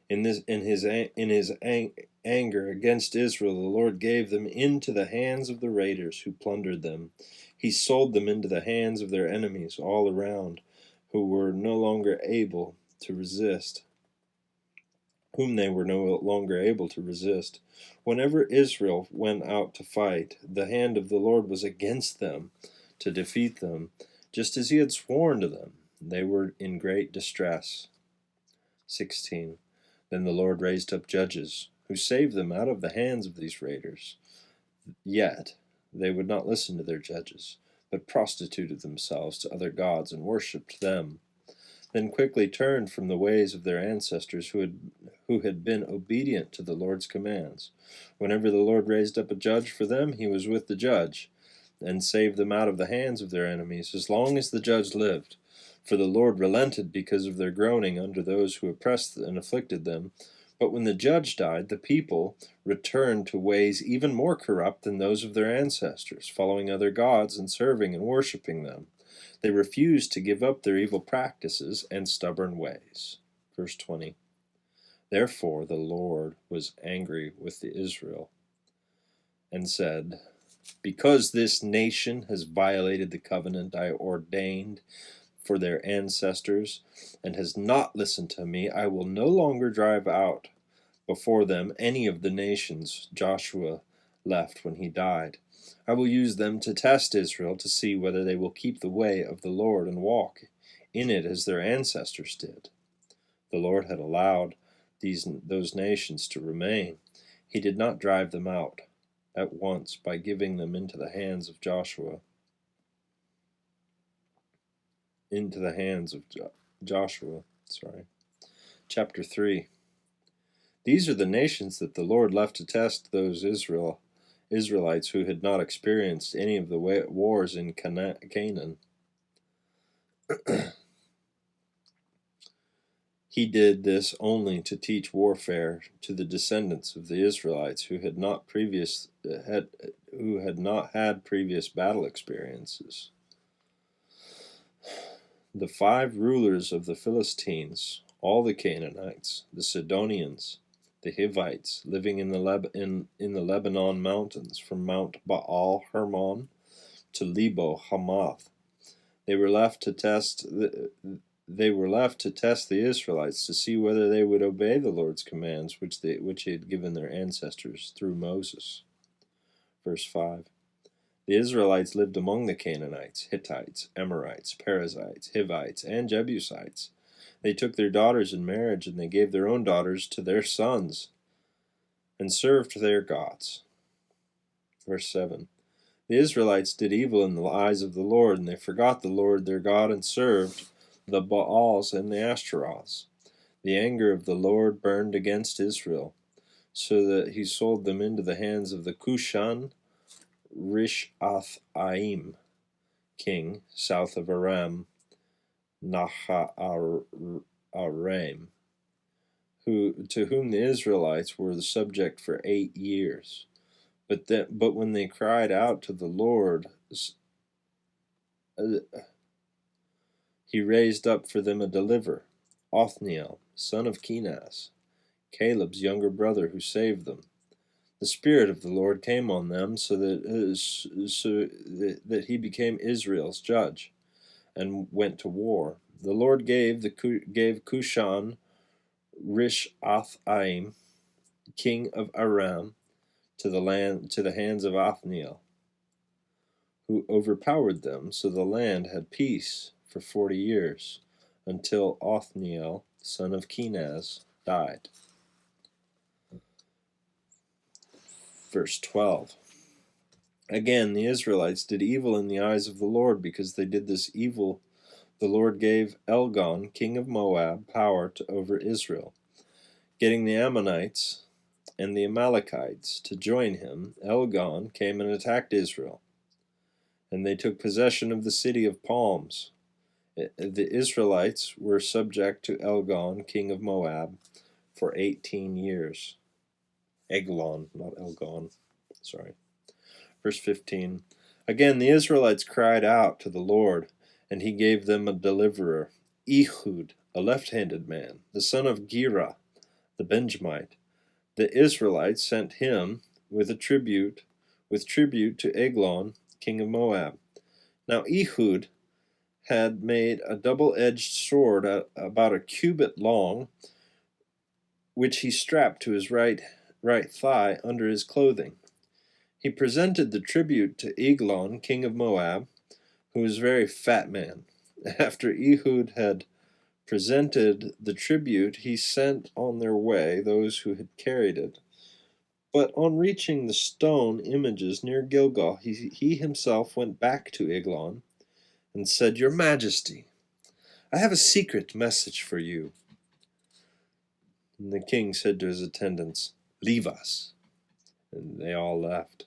In his anger against Israel, the Lord gave them into the hands of the raiders who plundered them. He sold them into the hands of their enemies all around, who were no longer able to resist, whom they were no longer able to resist. Whenever Israel went out to fight, the hand of the Lord was against them to defeat them, just as he had sworn to them. They were in great distress. 16. Then the Lord raised up judges, who saved them out of the hands of these raiders. Yet they would not listen to their judges, but prostituted themselves to other gods and worshipped them. Then quickly turned from the ways of their ancestors who had been obedient to the Lord's commands. Whenever the Lord raised up a judge for them, he was with the judge, and saved them out of the hands of their enemies, as long as the judge lived. For the Lord relented because of their groaning under those who oppressed and afflicted them. But when the judge died, the people returned to ways even more corrupt than those of their ancestors, following other gods and serving and worshipping them. They refused to give up their evil practices and stubborn ways. Verse 20. Therefore the Lord was angry with Israel and said, because this nation has violated the covenant I ordained for their ancestors and has not listened to me, I will no longer drive out before them any of the nations Joshua left when he died. I will use them to test Israel to see whether they will keep the way of the Lord and walk in it as their ancestors did. The Lord had allowed those nations to remain. He did not drive them out at once by giving them into the hands of Joshua. Chapter 3. These are the nations that the Lord left to test those Israelites who had not experienced any of the wars in Canaan. He did this only to teach warfare to the descendants of the Israelites who had not had previous battle experiences. The 5 rulers of the Philistines, all the Canaanites, the Sidonians, the Hivites, living in the Lebanon mountains, from Mount Baal Hermon to Lebo Hamath, they were left to test the Israelites to see whether they would obey the Lord's commands, which he had given their ancestors through Moses. Verse 5. The Israelites lived among the Canaanites, Hittites, Amorites, Perizzites, Hivites, and Jebusites. They took their daughters in marriage, and they gave their own daughters to their sons, and served their gods. Verse 7. The Israelites did evil in the eyes of the Lord, and they forgot the Lord their God, and served the Baals and the Ashtaroths. The anger of the Lord burned against Israel, so that he sold them into the hands of the Cushan Rishathaim king, south of Aram Naharaim, to whom the Israelites were the subject for 8 years. But when they cried out to the Lord, he raised up for them a deliverer, Othniel, son of Kenaz, Caleb's younger brother, who saved them. The Spirit of the Lord came on them, so that he became Israel's judge, and went to war. The Lord gave Cushan Rishathaim, king of Aram, to the hands of Othniel, who overpowered them, so the land had peace for 40 years, until Othniel, son of Kenaz, died. Verse 12. Again, the Israelites did evil in the eyes of the Lord. Because they did this evil, the Lord gave Elgon, king of Moab, power over Israel. Getting the Ammonites and the Amalekites to join him, Elgon came and attacked Israel, and they took possession of the city of palms. The Israelites were subject to Elgon, king of Moab, for 18 years. Eglon, not Elgon. Sorry. Verse 15. Again, the Israelites cried out to the Lord, and he gave them a deliverer, Ehud, a left-handed man, the son of Gera, the Benjamite. The Israelites sent him with tribute to Eglon, king of Moab. Now Ehud had made a double-edged sword about a cubit long, which he strapped to his right thigh under his clothing. He presented the tribute to Eglon, king of Moab, who was a very fat man. After Ehud had presented the tribute, he sent on their way those who had carried it. But on reaching the stone images near Gilgal, he himself went back to Eglon and said, Your Majesty, I have a secret message for you. And the king said to his attendants, Leave us. And they all left.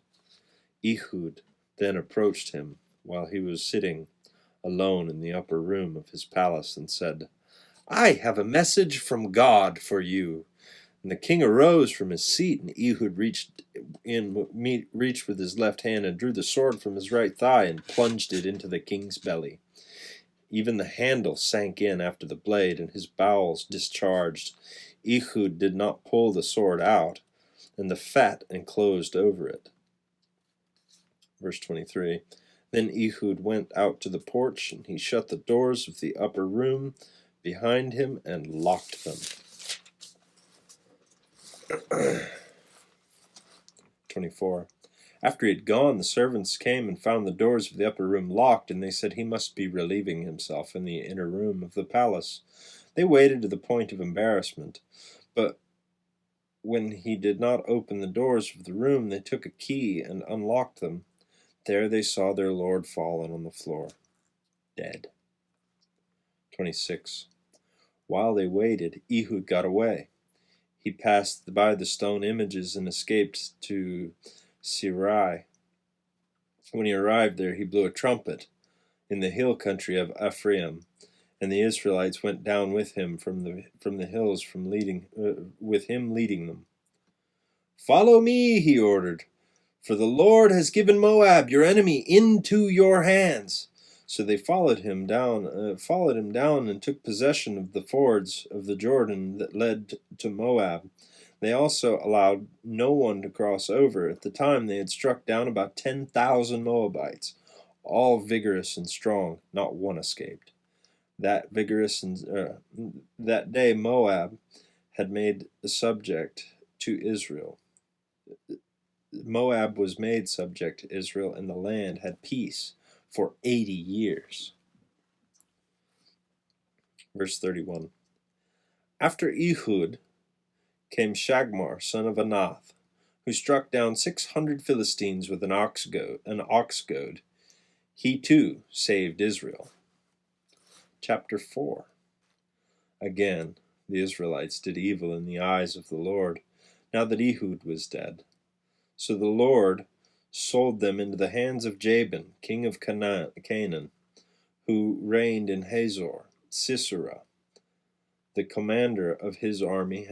Ehud then approached him while he was sitting alone in the upper room of his palace and said, I have a message from God for you. And the king arose from his seat, and Ehud reached with his left hand and drew the sword from his right thigh and plunged it into the king's belly. Even the handle sank in after the blade, and his bowels discharged. Ehud did not pull the sword out, and the fat enclosed over it. Verse 23. Then Ehud went out to the porch, and he shut the doors of the upper room behind him and locked them. 24. After he had gone, the servants came and found the doors of the upper room locked, and they said he must be relieving himself in the inner room of the palace. They waited to the point of embarrassment, but when he did not open the doors of the room, they took a key and unlocked them. There they saw their lord fallen on the floor, dead. 26. While they waited, Ehud got away. He passed by the stone images and escaped to Serai. When he arrived there, he blew a trumpet in the hill country of Ephraim, and the Israelites went down with him from the hills, with him leading them. Follow me, he ordered, for the Lord has given Moab, your enemy, into your hands. So they followed him down and took possession of the fords of the Jordan that led to Moab. They also allowed no one to cross over. At the time they had struck down about 10,000 Moabites, all vigorous and strong. Not one escaped. That day Moab had made a subject to Israel. Moab was made subject to Israel, and the land had peace for 80 years. Verse 31. After Ehud came Shagmar, son of Anath, who struck down 600 Philistines with an ox goad. He too saved Israel. Chapter 4. Again, the Israelites did evil in the eyes of the Lord, now that Ehud was dead. So the Lord sold them into the hands of Jabin, king of Canaan, who reigned in Hazor. Sisera, the commander of his army,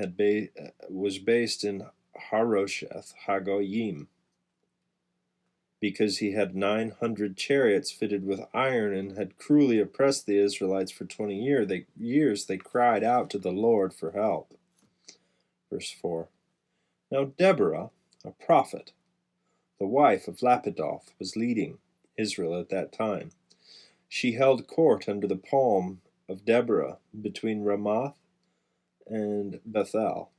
was based in Harosheth Hagoyim, because he had 900 chariots fitted with iron and had cruelly oppressed the Israelites for 20 years. They cried out to the Lord for help. Verse 4. Now Deborah, a prophet, the wife of Lapidoth, was leading Israel at that time. She held court under the palm of Deborah between Ramath and Bethel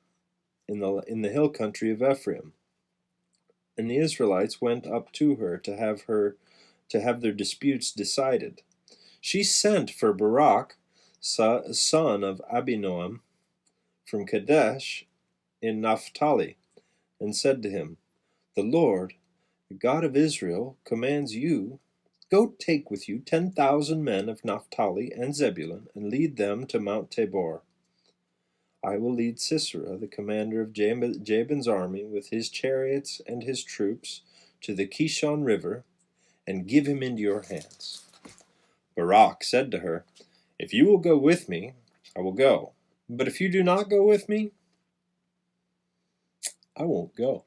in the hill country of Ephraim. And the Israelites went up to her to have their disputes decided. She sent for Barak, son of Abinoam, from Kadesh in Naphtali, and said to him, The Lord, the God of Israel, commands you, Go take with you 10,000 men of Naphtali and Zebulun, and lead them to Mount Tabor. I will lead Sisera, the commander of Jabin's army, with his chariots and his troops, to the Kishon River, and give him into your hands. Barak said to her, If you will go with me, I will go. But if you do not go with me, I won't go.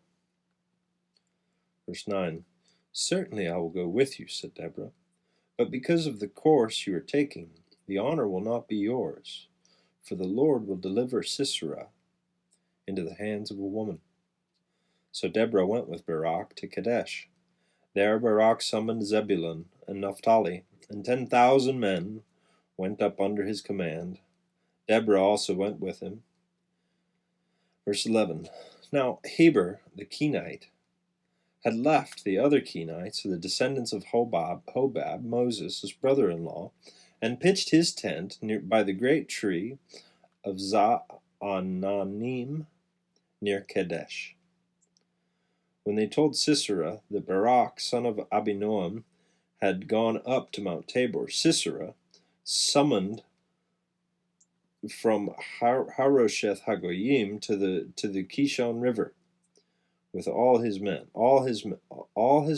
Verse 9. Certainly I will go with you, said Deborah. But because of the course you are taking, the honor will not be yours, for the Lord will deliver Sisera into the hands of a woman. So Deborah went with Barak to Kadesh. There Barak summoned Zebulun and Naphtali, and 10,000 men went up under his command. Deborah also went with him. Verse 11. Now Heber the Kenite had left the other Kenites, the descendants of Hobab, Moses' brother-in-law, and pitched his tent by the great tree of Zaananim near Kadesh. When they told Sisera that Barak, son of Abinoam, had gone up to Mount Tabor, Sisera summoned from Harosheth Hagoyim to the Kishon River with all his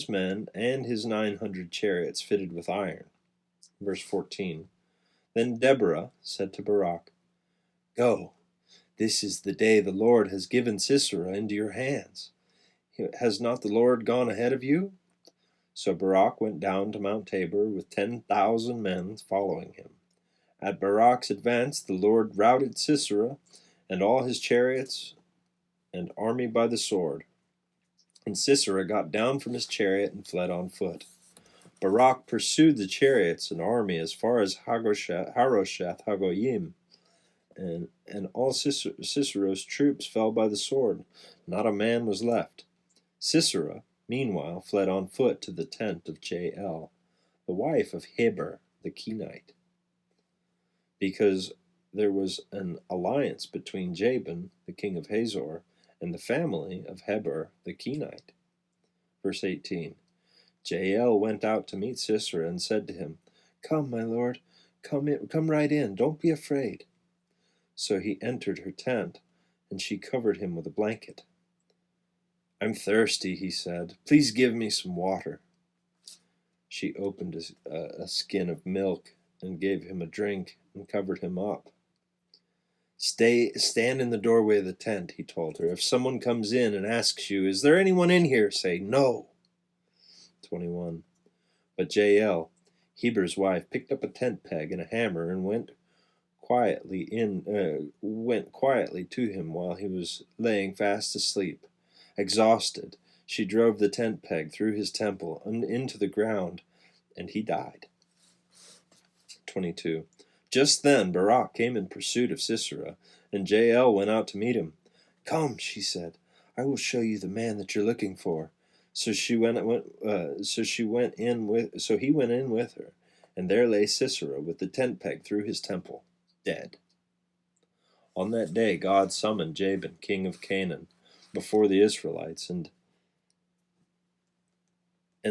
men and his 900 chariots fitted with iron. Verse 14. Then Deborah said to Barak, Go, this is the day the Lord has given Sisera into your hands. Has not the Lord gone ahead of you? So Barak went down to Mount Tabor with 10,000 men following him. At Barak's advance the Lord routed Sisera and all his chariots and army by the sword. And Sisera got down from his chariot and fled on foot. Barak pursued the chariots and army as far as Harosheth Hagoyim, and all Sisera's troops fell by the sword. Not a man was left. Sisera, meanwhile, fled on foot to the tent of Jael, the wife of Heber the Kenite, because there was an alliance between Jabin, the king of Hazor, and the family of Heber the Kenite. Verse 18. Jael went out to meet Sisera and said to him, Come, my lord, come right in, don't be afraid. So he entered her tent, and she covered him with a blanket. I'm thirsty, he said. Please give me some water. She opened a skin of milk and gave him a drink and covered him up. Stand in the doorway of the tent, he told her. If someone comes in and asks you, Is there anyone in here? Say, No. 21. But Jael, Heber's wife, picked up a tent peg and a hammer and went quietly to him while he was laying fast asleep. Exhausted, she drove the tent peg through his temple and into the ground, and he died. 22. Just then Barak came in pursuit of Sisera, and Jael went out to meet him. Come, she said, I will show you the man that you're looking for. So he went in with her, and there lay Sisera with the tent peg through his temple, dead. On that day God summoned Jabin, king of Canaan, before the Israelites, and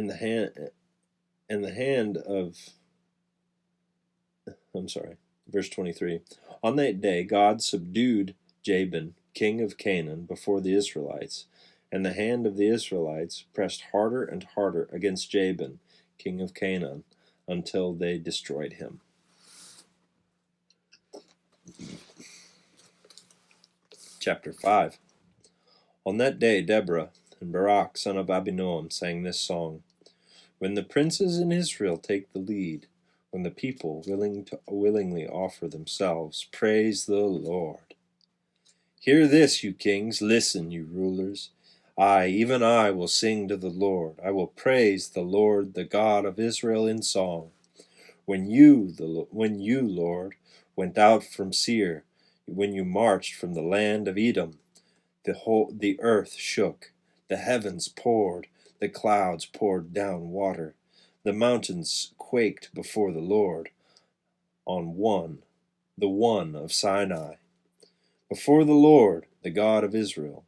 the hand of verse 23. On that day God subdued Jabin, king of Canaan, before the Israelites, and the hand of the Israelites pressed harder and harder against Jabin, king of Canaan, until they destroyed him. Chapter 5. On that day Deborah and Barak, son of Abinoam, sang this song. When the princes in Israel take the lead, when the people willingly offer themselves, praise the Lord. Hear this, you kings, listen, you rulers. Even I will sing to the Lord. I will praise the Lord, the God of Israel, in song. When you, Lord, went out from Seir, when you marched from the land of Edom, the earth shook. The heavens poured, the clouds poured down water. The mountains quaked before the Lord on the one of Sinai, before the Lord, the God of Israel.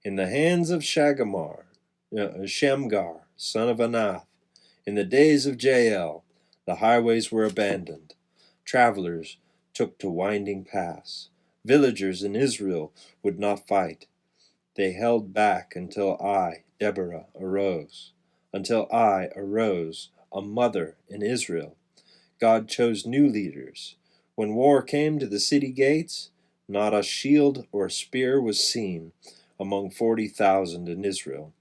In the hands of Shamgar, son of Anath, in the days of Jael, the highways were abandoned. Travelers took to winding paths. Villagers in Israel would not fight. They held back until I, Deborah, arose. Until I arose, a mother in Israel. God chose new leaders. When war came to the city gates, not a shield or spear was seen among 40,000 in Israel.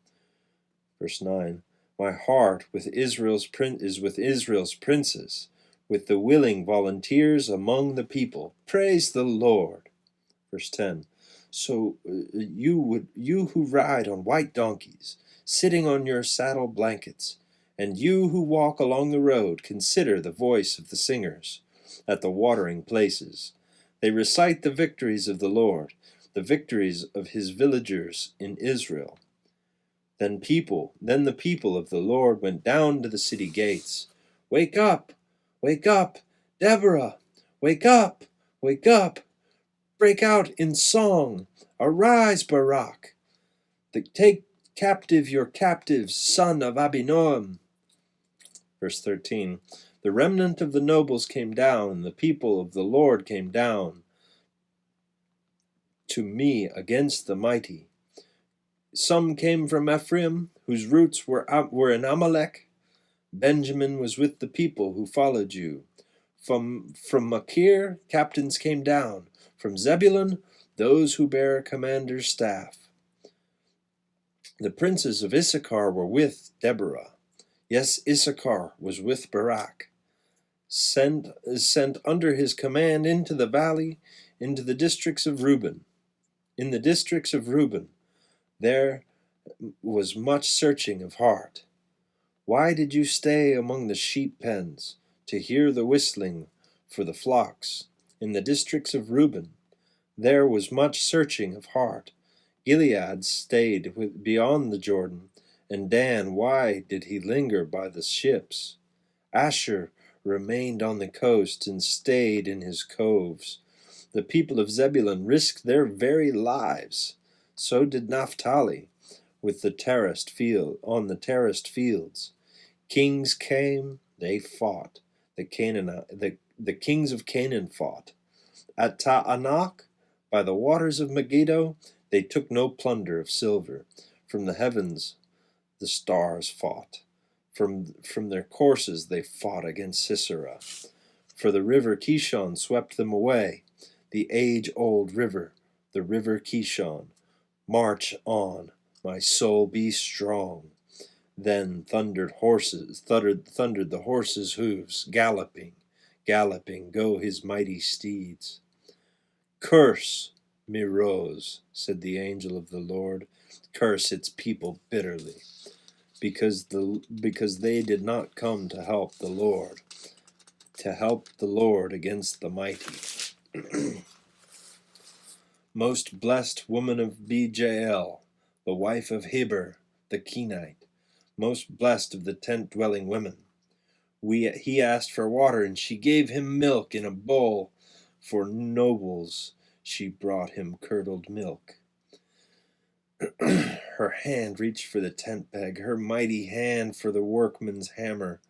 Verse 9, my heart is with Israel's princes, with the willing volunteers among the people. Praise the Lord. Verse 10, so you who ride on white donkeys, sitting on your saddle blankets, and you who walk along the road, consider the voice of the singers at the watering places. They recite the victories of the Lord, the victories of his villagers in Israel. Then the people of the Lord went down to the city gates. Wake up, Deborah! Wake up, wake up! Break out in song! Arise, Barak! Take captive your captives, son of Abinoam! Verse 13, the remnant of the nobles came down, and the people of the Lord came down to me against the mighty. Some came from Ephraim, whose roots were in Amalek. Benjamin was with the people who followed you. From Machir, captains came down. From Zebulun, those who bear a commander's staff. The princes of Issachar were with Deborah. Yes, Issachar was with Barak. Sent under his command into the valley, into the districts of Reuben. In the districts of Reuben, there was much searching of heart. Why did you stay among the sheep pens to hear the whistling for the flocks? In the districts of Reuben, there was much searching of heart. Gilead stayed beyond the Jordan, and Dan, why did he linger by the ships? Asher remained on the coast and stayed in his coves. The people of Zebulun risked their very lives. So did Naphtali with the terraced fields. Kings came, they fought. The kings of Canaan fought. At Ta'anak, by the waters of Megiddo, they took no plunder of silver. From the heavens the stars fought. From their courses they fought against Sisera. For the river Kishon swept them away. The age-old river, the river Kishon. March on, my soul, be strong. Then thundered the horses' hooves, galloping, go his mighty steeds. Curse Meroz, said the angel of the Lord, curse its people bitterly, because they did not come to help the Lord against the mighty. Most blessed woman of Bjael, the wife of Heber the Kenite, most blessed of the tent-dwelling women. He asked for water, and she gave him milk in a bowl. For nobles she brought him curdled milk. Her hand reached for the tent peg, her mighty hand for the workman's hammer.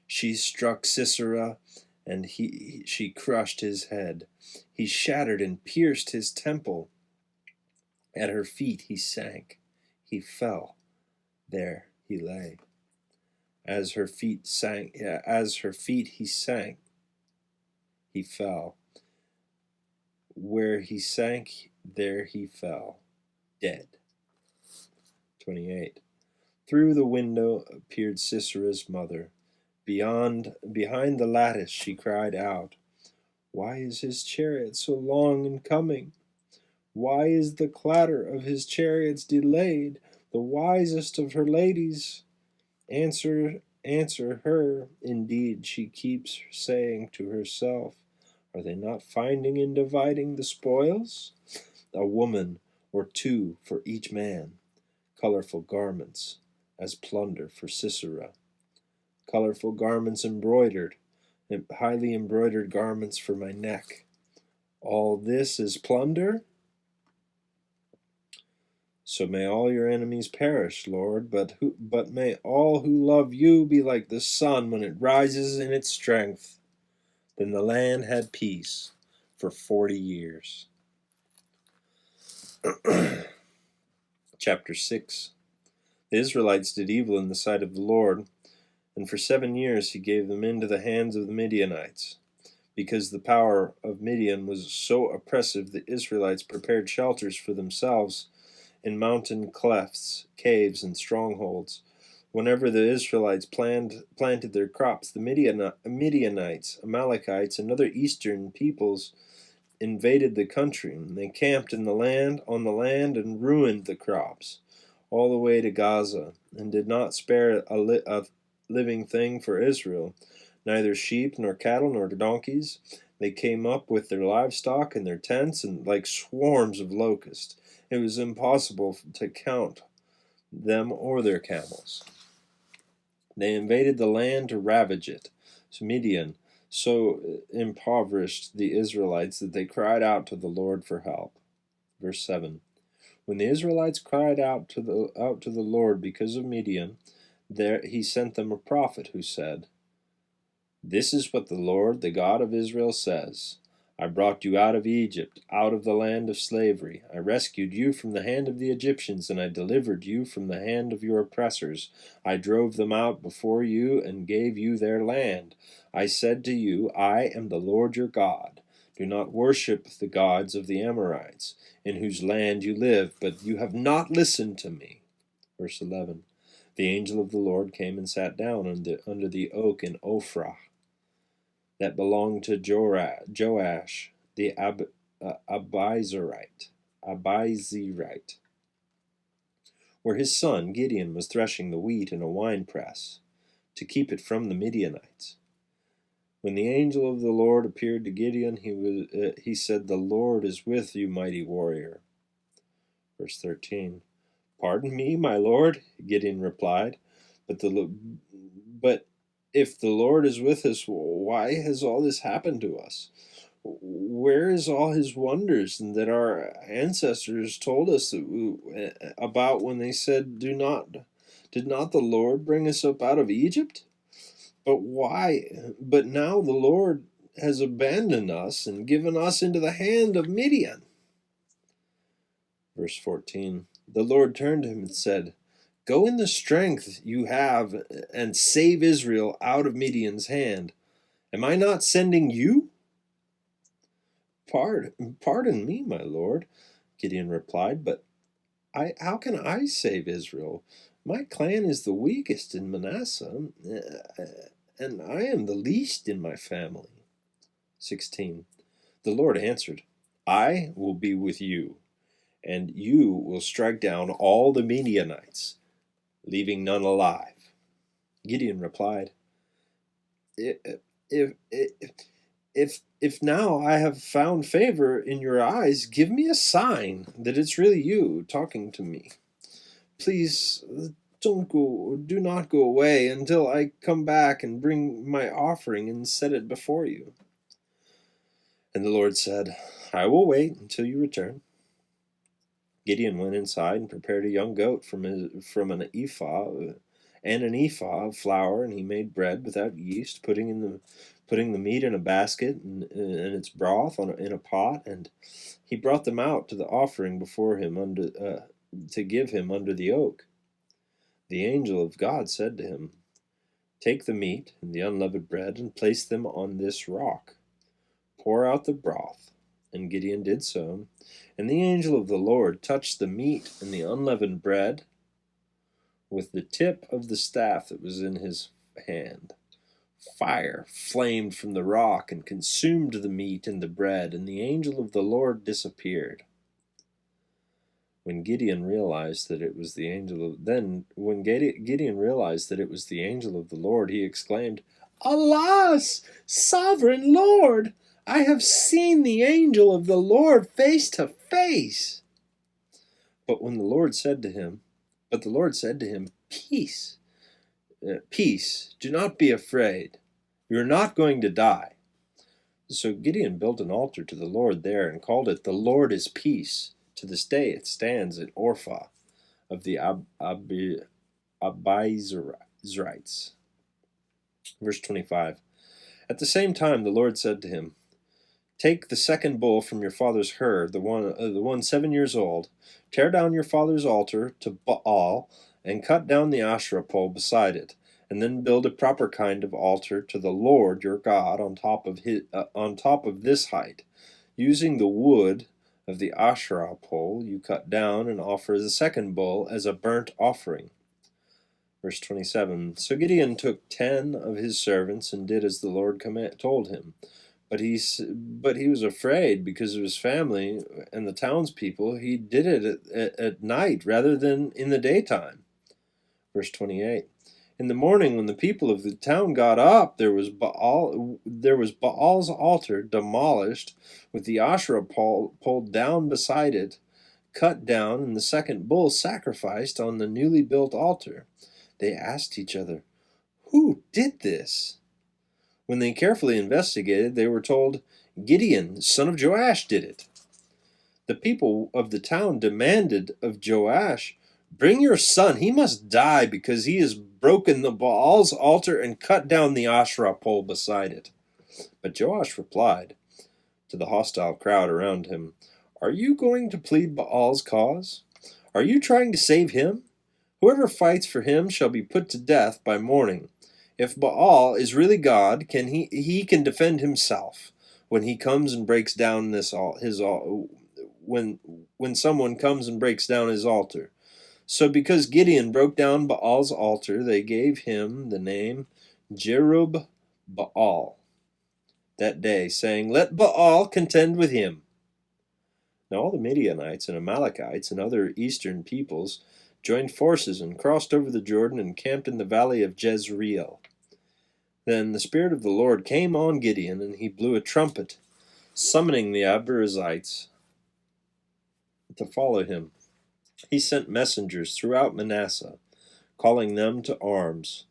She struck Sisera, and she crushed his head. He shattered and pierced his temple. At her feet he sank. He fell. There he lay. As her feet he sank. He fell. Where he sank, there he fell, dead. 28. Through the window appeared Sisera's mother. Behind the lattice she cried out, why is his chariot so long in coming? Why is the clatter of his chariots delayed? The wisest of her ladies answer her. Indeed, she keeps saying to herself, are they not finding in dividing the spoils? A woman or two for each man. colorful garments as plunder for Sisera, colorful garments embroidered, highly embroidered garments for my neck. All this is plunder? So may all your enemies perish, Lord, but may all who love you be like the sun when it rises in its strength. Then the land had peace for 40 years. Chapter 6. The Israelites did evil in the sight of the Lord, and for 7 years he gave them into the hands of the Midianites. Because the power of Midian was so oppressive, the Israelites prepared shelters for themselves in mountain clefts, caves, and strongholds. Whenever the Israelites planted their crops, the Midianites, Amalekites, and other eastern peoples invaded the country, and they camped on the land, and ruined the crops, all the way to Gaza, and did not spare a living thing for Israel, neither sheep, nor cattle, nor donkeys. They came up with their livestock and their tents, and like swarms of locusts. It was impossible to count them or their camels. They invaded the land to ravage it. So Midian so impoverished the Israelites that they cried out to the Lord for help. Verse 7. When the Israelites cried out to the Lord because of Midian, he sent them a prophet who said, "This is what the Lord, the God of Israel, says. I brought you out of Egypt, out of the land of slavery. I rescued you from the hand of the Egyptians, and I delivered you from the hand of your oppressors. I drove them out before you and gave you their land. I said to you, I am the Lord your God. Do not worship the gods of the Amorites, in whose land you live, but you have not listened to me." Verse 11. The angel of the Lord came and sat down under the oak in Ophrah that belonged to Joash the Abizerite, where his son Gideon was threshing the wheat in a winepress to keep it from the Midianites. When the angel of the Lord appeared to Gideon, he said, "The Lord is with you, mighty warrior." Verse 13. "Pardon me, my Lord," Gideon replied, but if the Lord is with us, why has all this happened to us? Where is all his wonders that our ancestors told us about when they said, did not the Lord bring us up out of Egypt? But now the Lord has abandoned us and given us into the hand of Midian." Verse 14. The Lord turned to him and said, "Go in the strength you have and save Israel out of Midian's hand. Am I not sending you?" Pardon me, my Lord," Gideon replied, "but how can I save Israel? My clan is the weakest in Manasseh, and I am the least in my family." 16. The Lord answered, "I will be with you, and you will strike down all the Midianites, leaving none alive." Gideon replied, If now I have found favor in your eyes, give me a sign that it's really you talking to me. Please do not go away until I come back and bring my offering and set it before you." And the Lord said, "I will wait until you return." Gideon went inside and prepared a young goat from an ephah of flour, and he made bread without yeast, putting the meat in a basket and its broth in a pot, and he brought them out to the offering before him to give him under the oak. The angel of God said to him, "Take the meat and the unleavened bread and place them on this rock. Pour out the broth." And Gideon did so. And the angel of the Lord touched the meat and the unleavened bread with the tip of the staff that was in his hand. Fire flamed from the rock and consumed the meat and the bread, and the angel of the Lord disappeared. When Gideon realized that it was the angel of the Lord, he exclaimed, "Alas, sovereign Lord! I have seen the angel of the Lord face to face." But when the Lord said to him, But the Lord said to him, Peace, peace, do not be afraid. You are not going to die. So Gideon built an altar to the Lord there and called it, The Lord is Peace. To this day it stands at Orphah of the Abiezrites. Verse 25. At the same time the Lord said to him, Take the second bull from your father's herd, the one 7 years old, tear down your father's altar to Baal, and cut down the Asherah pole beside it, and then build a proper kind of altar to the Lord your God on top of this height, using the wood of the Asherah pole you cut down, and offer the second bull as a burnt offering. Verse 27. So Gideon took 10 of his servants and did as the Lord told him. But he was afraid because of his family and the townspeople. He did it at night rather than in the daytime. Verse 28. In the morning, when the people of the town got up, there was Baal's altar demolished, with the Asherah pole pulled down beside it, cut down, and the second bull sacrificed on the newly built altar. They asked each other, Who did this? When they carefully investigated, they were told, Gideon, son of Joash, did it. The people of the town demanded of Joash, Bring your son, he must die because he has broken the Baal's altar and cut down the Asherah pole beside it. But Joash replied to the hostile crowd around him, Are you going to plead Baal's cause? Are you trying to save him? Whoever fights for him shall be put to death by morning. If Baal is really God, he can defend himself when he comes and breaks down when someone comes and breaks down his altar. So because Gideon broke down Baal's altar, they gave him the name Jerub-Baal that day, saying, Let Baal contend with him. Now all the Midianites and Amalekites and other eastern peoples joined forces and crossed over the Jordan and camped in the valley of Jezreel. Then the Spirit of the Lord came on Gideon, and he blew a trumpet, summoning the Abiezrites to follow him. He sent messengers throughout Manasseh, calling them to arms,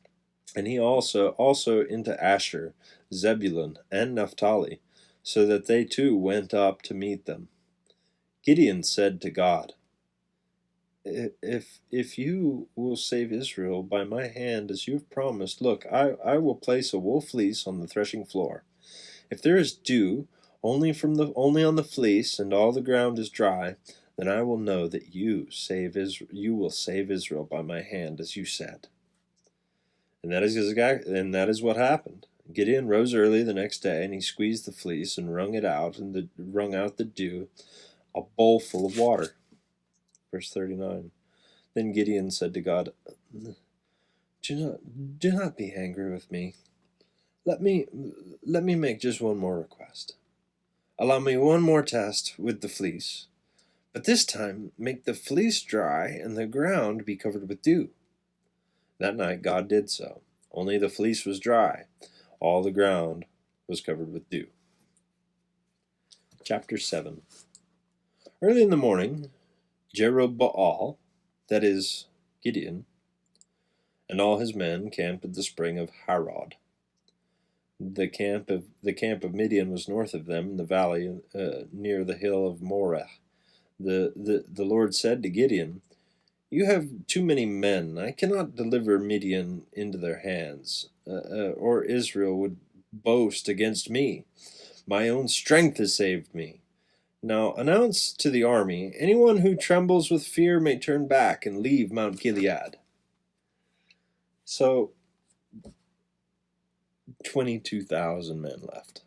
and he also into Asher, Zebulun, and Naphtali, so that they too went up to meet them. Gideon said to God, If you will save Israel by my hand as you have promised, look, I will place a wool fleece on the threshing floor. If there is dew only on the fleece and all the ground is dry, then I will know that you will save Israel by my hand, as you said. And that is what happened. Gideon rose early the next day, and he squeezed the fleece and wrung out the dew, a bowl full of water. Verse 39. Then Gideon said to God, Do not be angry with me. Let me make just one more request. Allow me one more test with the fleece. But this time, make the fleece dry and the ground be covered with dew. That night God did so. Only the fleece was dry. All the ground was covered with dew. Chapter 7. Early in the morning, Jerubbaal, that is, Gideon, and all his men camped at the spring of Harod. The camp of Midian was north of them in the valley near the hill of Moreh. The Lord said to Gideon, You have too many men. I cannot deliver Midian into their hands, or Israel would boast against me. My own strength has saved me. Now announce to the army, anyone who trembles with fear may turn back and leave Mount Gilead. So 22,000 men left,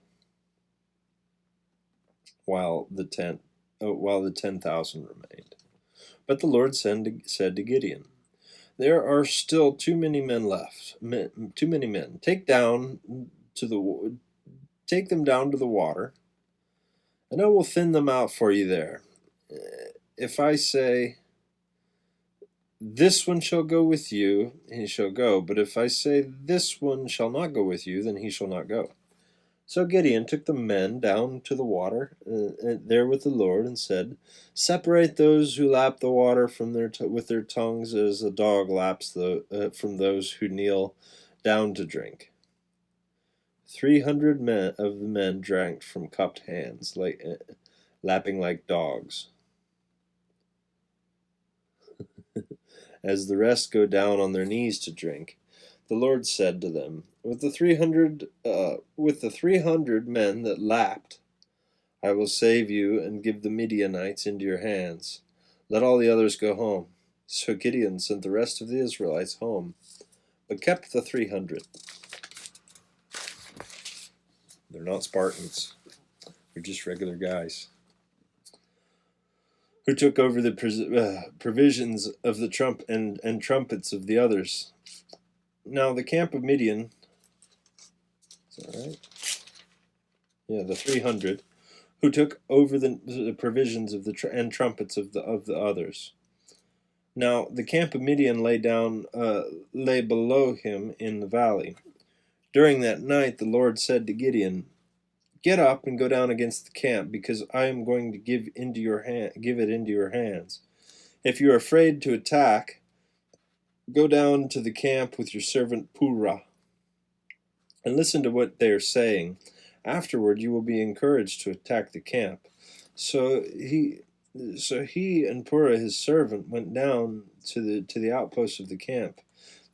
while the 10,000 remained. But the Lord said to Gideon, There are still too many men left. Too many men. Take them down to the water, and I will thin them out for you there. If I say, This one shall go with you, he shall go. But if I say, This one shall not go with you, then he shall not go. So Gideon took the men down to the water there with the Lord and said, "Separate those who lap the water from with their tongues as a dog laps from those who kneel down to drink." 300 of the men drank from cupped hands, lapping like dogs, as the rest go down on their knees to drink. The Lord said to them, with the 300 men that lapped, I will save you and give the Midianites into your hands. Let all the others go home. So Gideon sent the rest of the Israelites home, but kept the 300. They're not Spartans. They're just regular guys who took over the provisions of the and trumpets of the others. Now the camp of Midian, is that right? Yeah, the 300 who took over the provisions of and trumpets of the others. Now the camp of Midian lay below him in the valley. During that night the Lord said to Gideon, "Get up and go down against the camp, because I am going to give it into your hands. If you are afraid to attack, go down to the camp with your servant Purah, and listen to what they are saying. Afterward you will be encouraged to attack the camp." So he and Purah his servant went down to the outposts of the camp.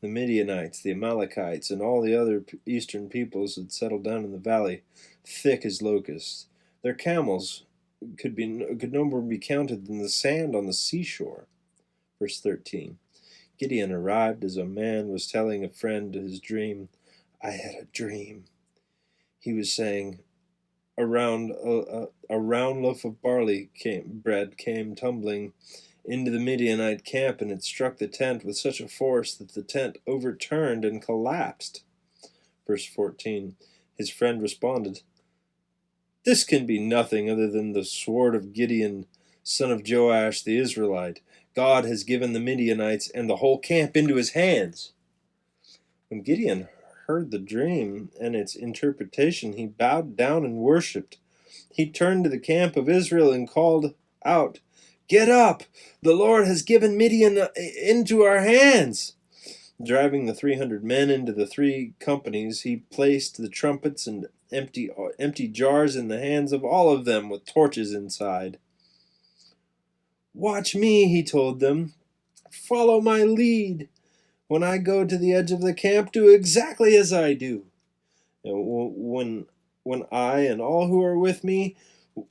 The Midianites, the Amalekites, and all the other eastern peoples had settled down in the valley, thick as locusts. Their camels could no more be counted than the sand on the seashore. Verse 13. Gideon arrived as a man was telling a friend his dream. "I had a dream," he was saying. A round loaf of bread came tumbling into the Midianite camp, and it struck the tent with such a force that the tent overturned and collapsed. Verse 14. His friend responded, "This can be nothing other than the sword of Gideon, son of Joash the Israelite. God has given the Midianites and the whole camp into his hands." When Gideon heard the dream and its interpretation, he bowed down and worshipped. He turned to the camp of Israel and called out, "Get up! The Lord has given Midian into our hands." Driving the 300 men into the 3 companies, he placed the trumpets and empty jars in the hands of all of them with torches inside. "Watch me," he told them. "Follow my lead. When I go to the edge of the camp, do exactly as I do. And when I and all who are with me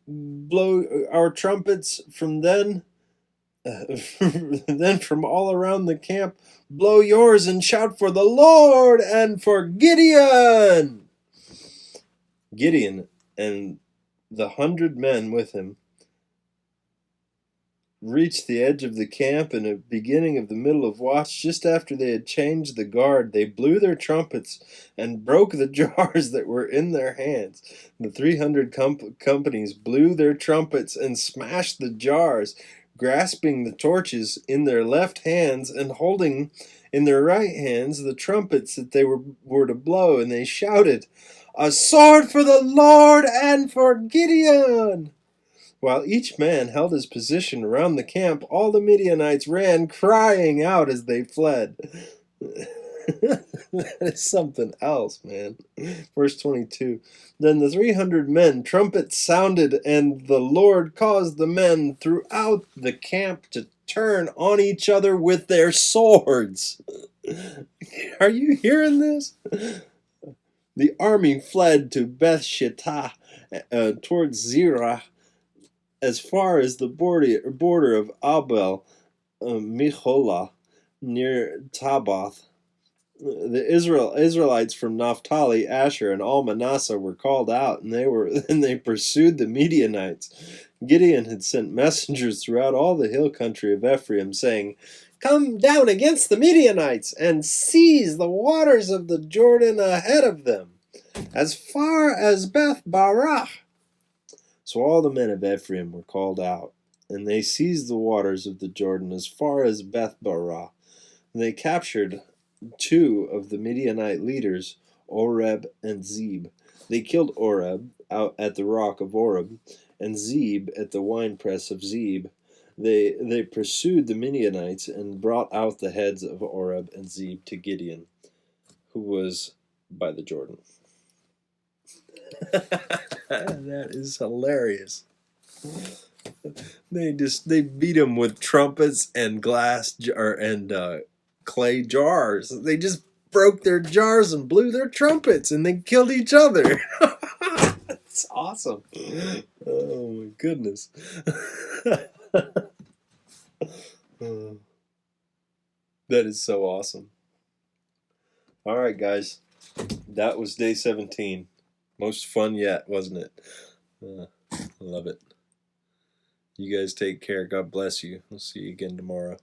blow our trumpets, then from all around the camp, blow yours and shout for the Lord and for Gideon." Gideon and the 100 men with him reached the edge of the camp in the beginning of the middle of watch. Just after they had changed the guard, they blew their trumpets and broke the jars that were in their hands. The 300 companies blew their trumpets and smashed the jars, grasping the torches in their left hands and holding in their right hands the trumpets that they were to blow, and they shouted, "A sword for the Lord and for Gideon!" While each man held his position around the camp, all the Midianites ran, crying out as they fled. That is something else, man. Verse 22. Then the 300 men, trumpets sounded, and the Lord caused the men throughout the camp to turn on each other with their swords. Are you hearing this? The army fled to Beth Shittah, towards Zerah, as far as the border of Abel Micholah, near Tabath. The Israelites from Naphtali, Asher, and all Manasseh were called out, and they pursued the Midianites. Gideon had sent messengers throughout all the hill country of Ephraim, saying, "Come down against the Midianites and seize the waters of the Jordan ahead of them, as far as Beth Barah." So all the men of Ephraim were called out, and they seized the waters of the Jordan as far as Beth Barah. They captured 2 of the Midianite leaders, Oreb and Zeb. They killed Oreb out at the rock of Oreb, and Zeb at the winepress of Zeb. They pursued the Midianites and brought out the heads of Oreb and Zeb to Gideon, who was by the Jordan. That is hilarious. They beat him with trumpets and glass and clay jars. They just broke their jars and blew their trumpets, and they killed each other. That's awesome. Oh my goodness. That is so awesome. All right, guys. That was day 17. Most fun yet, wasn't it? I love it. You guys take care. God bless you. We'll see you again tomorrow.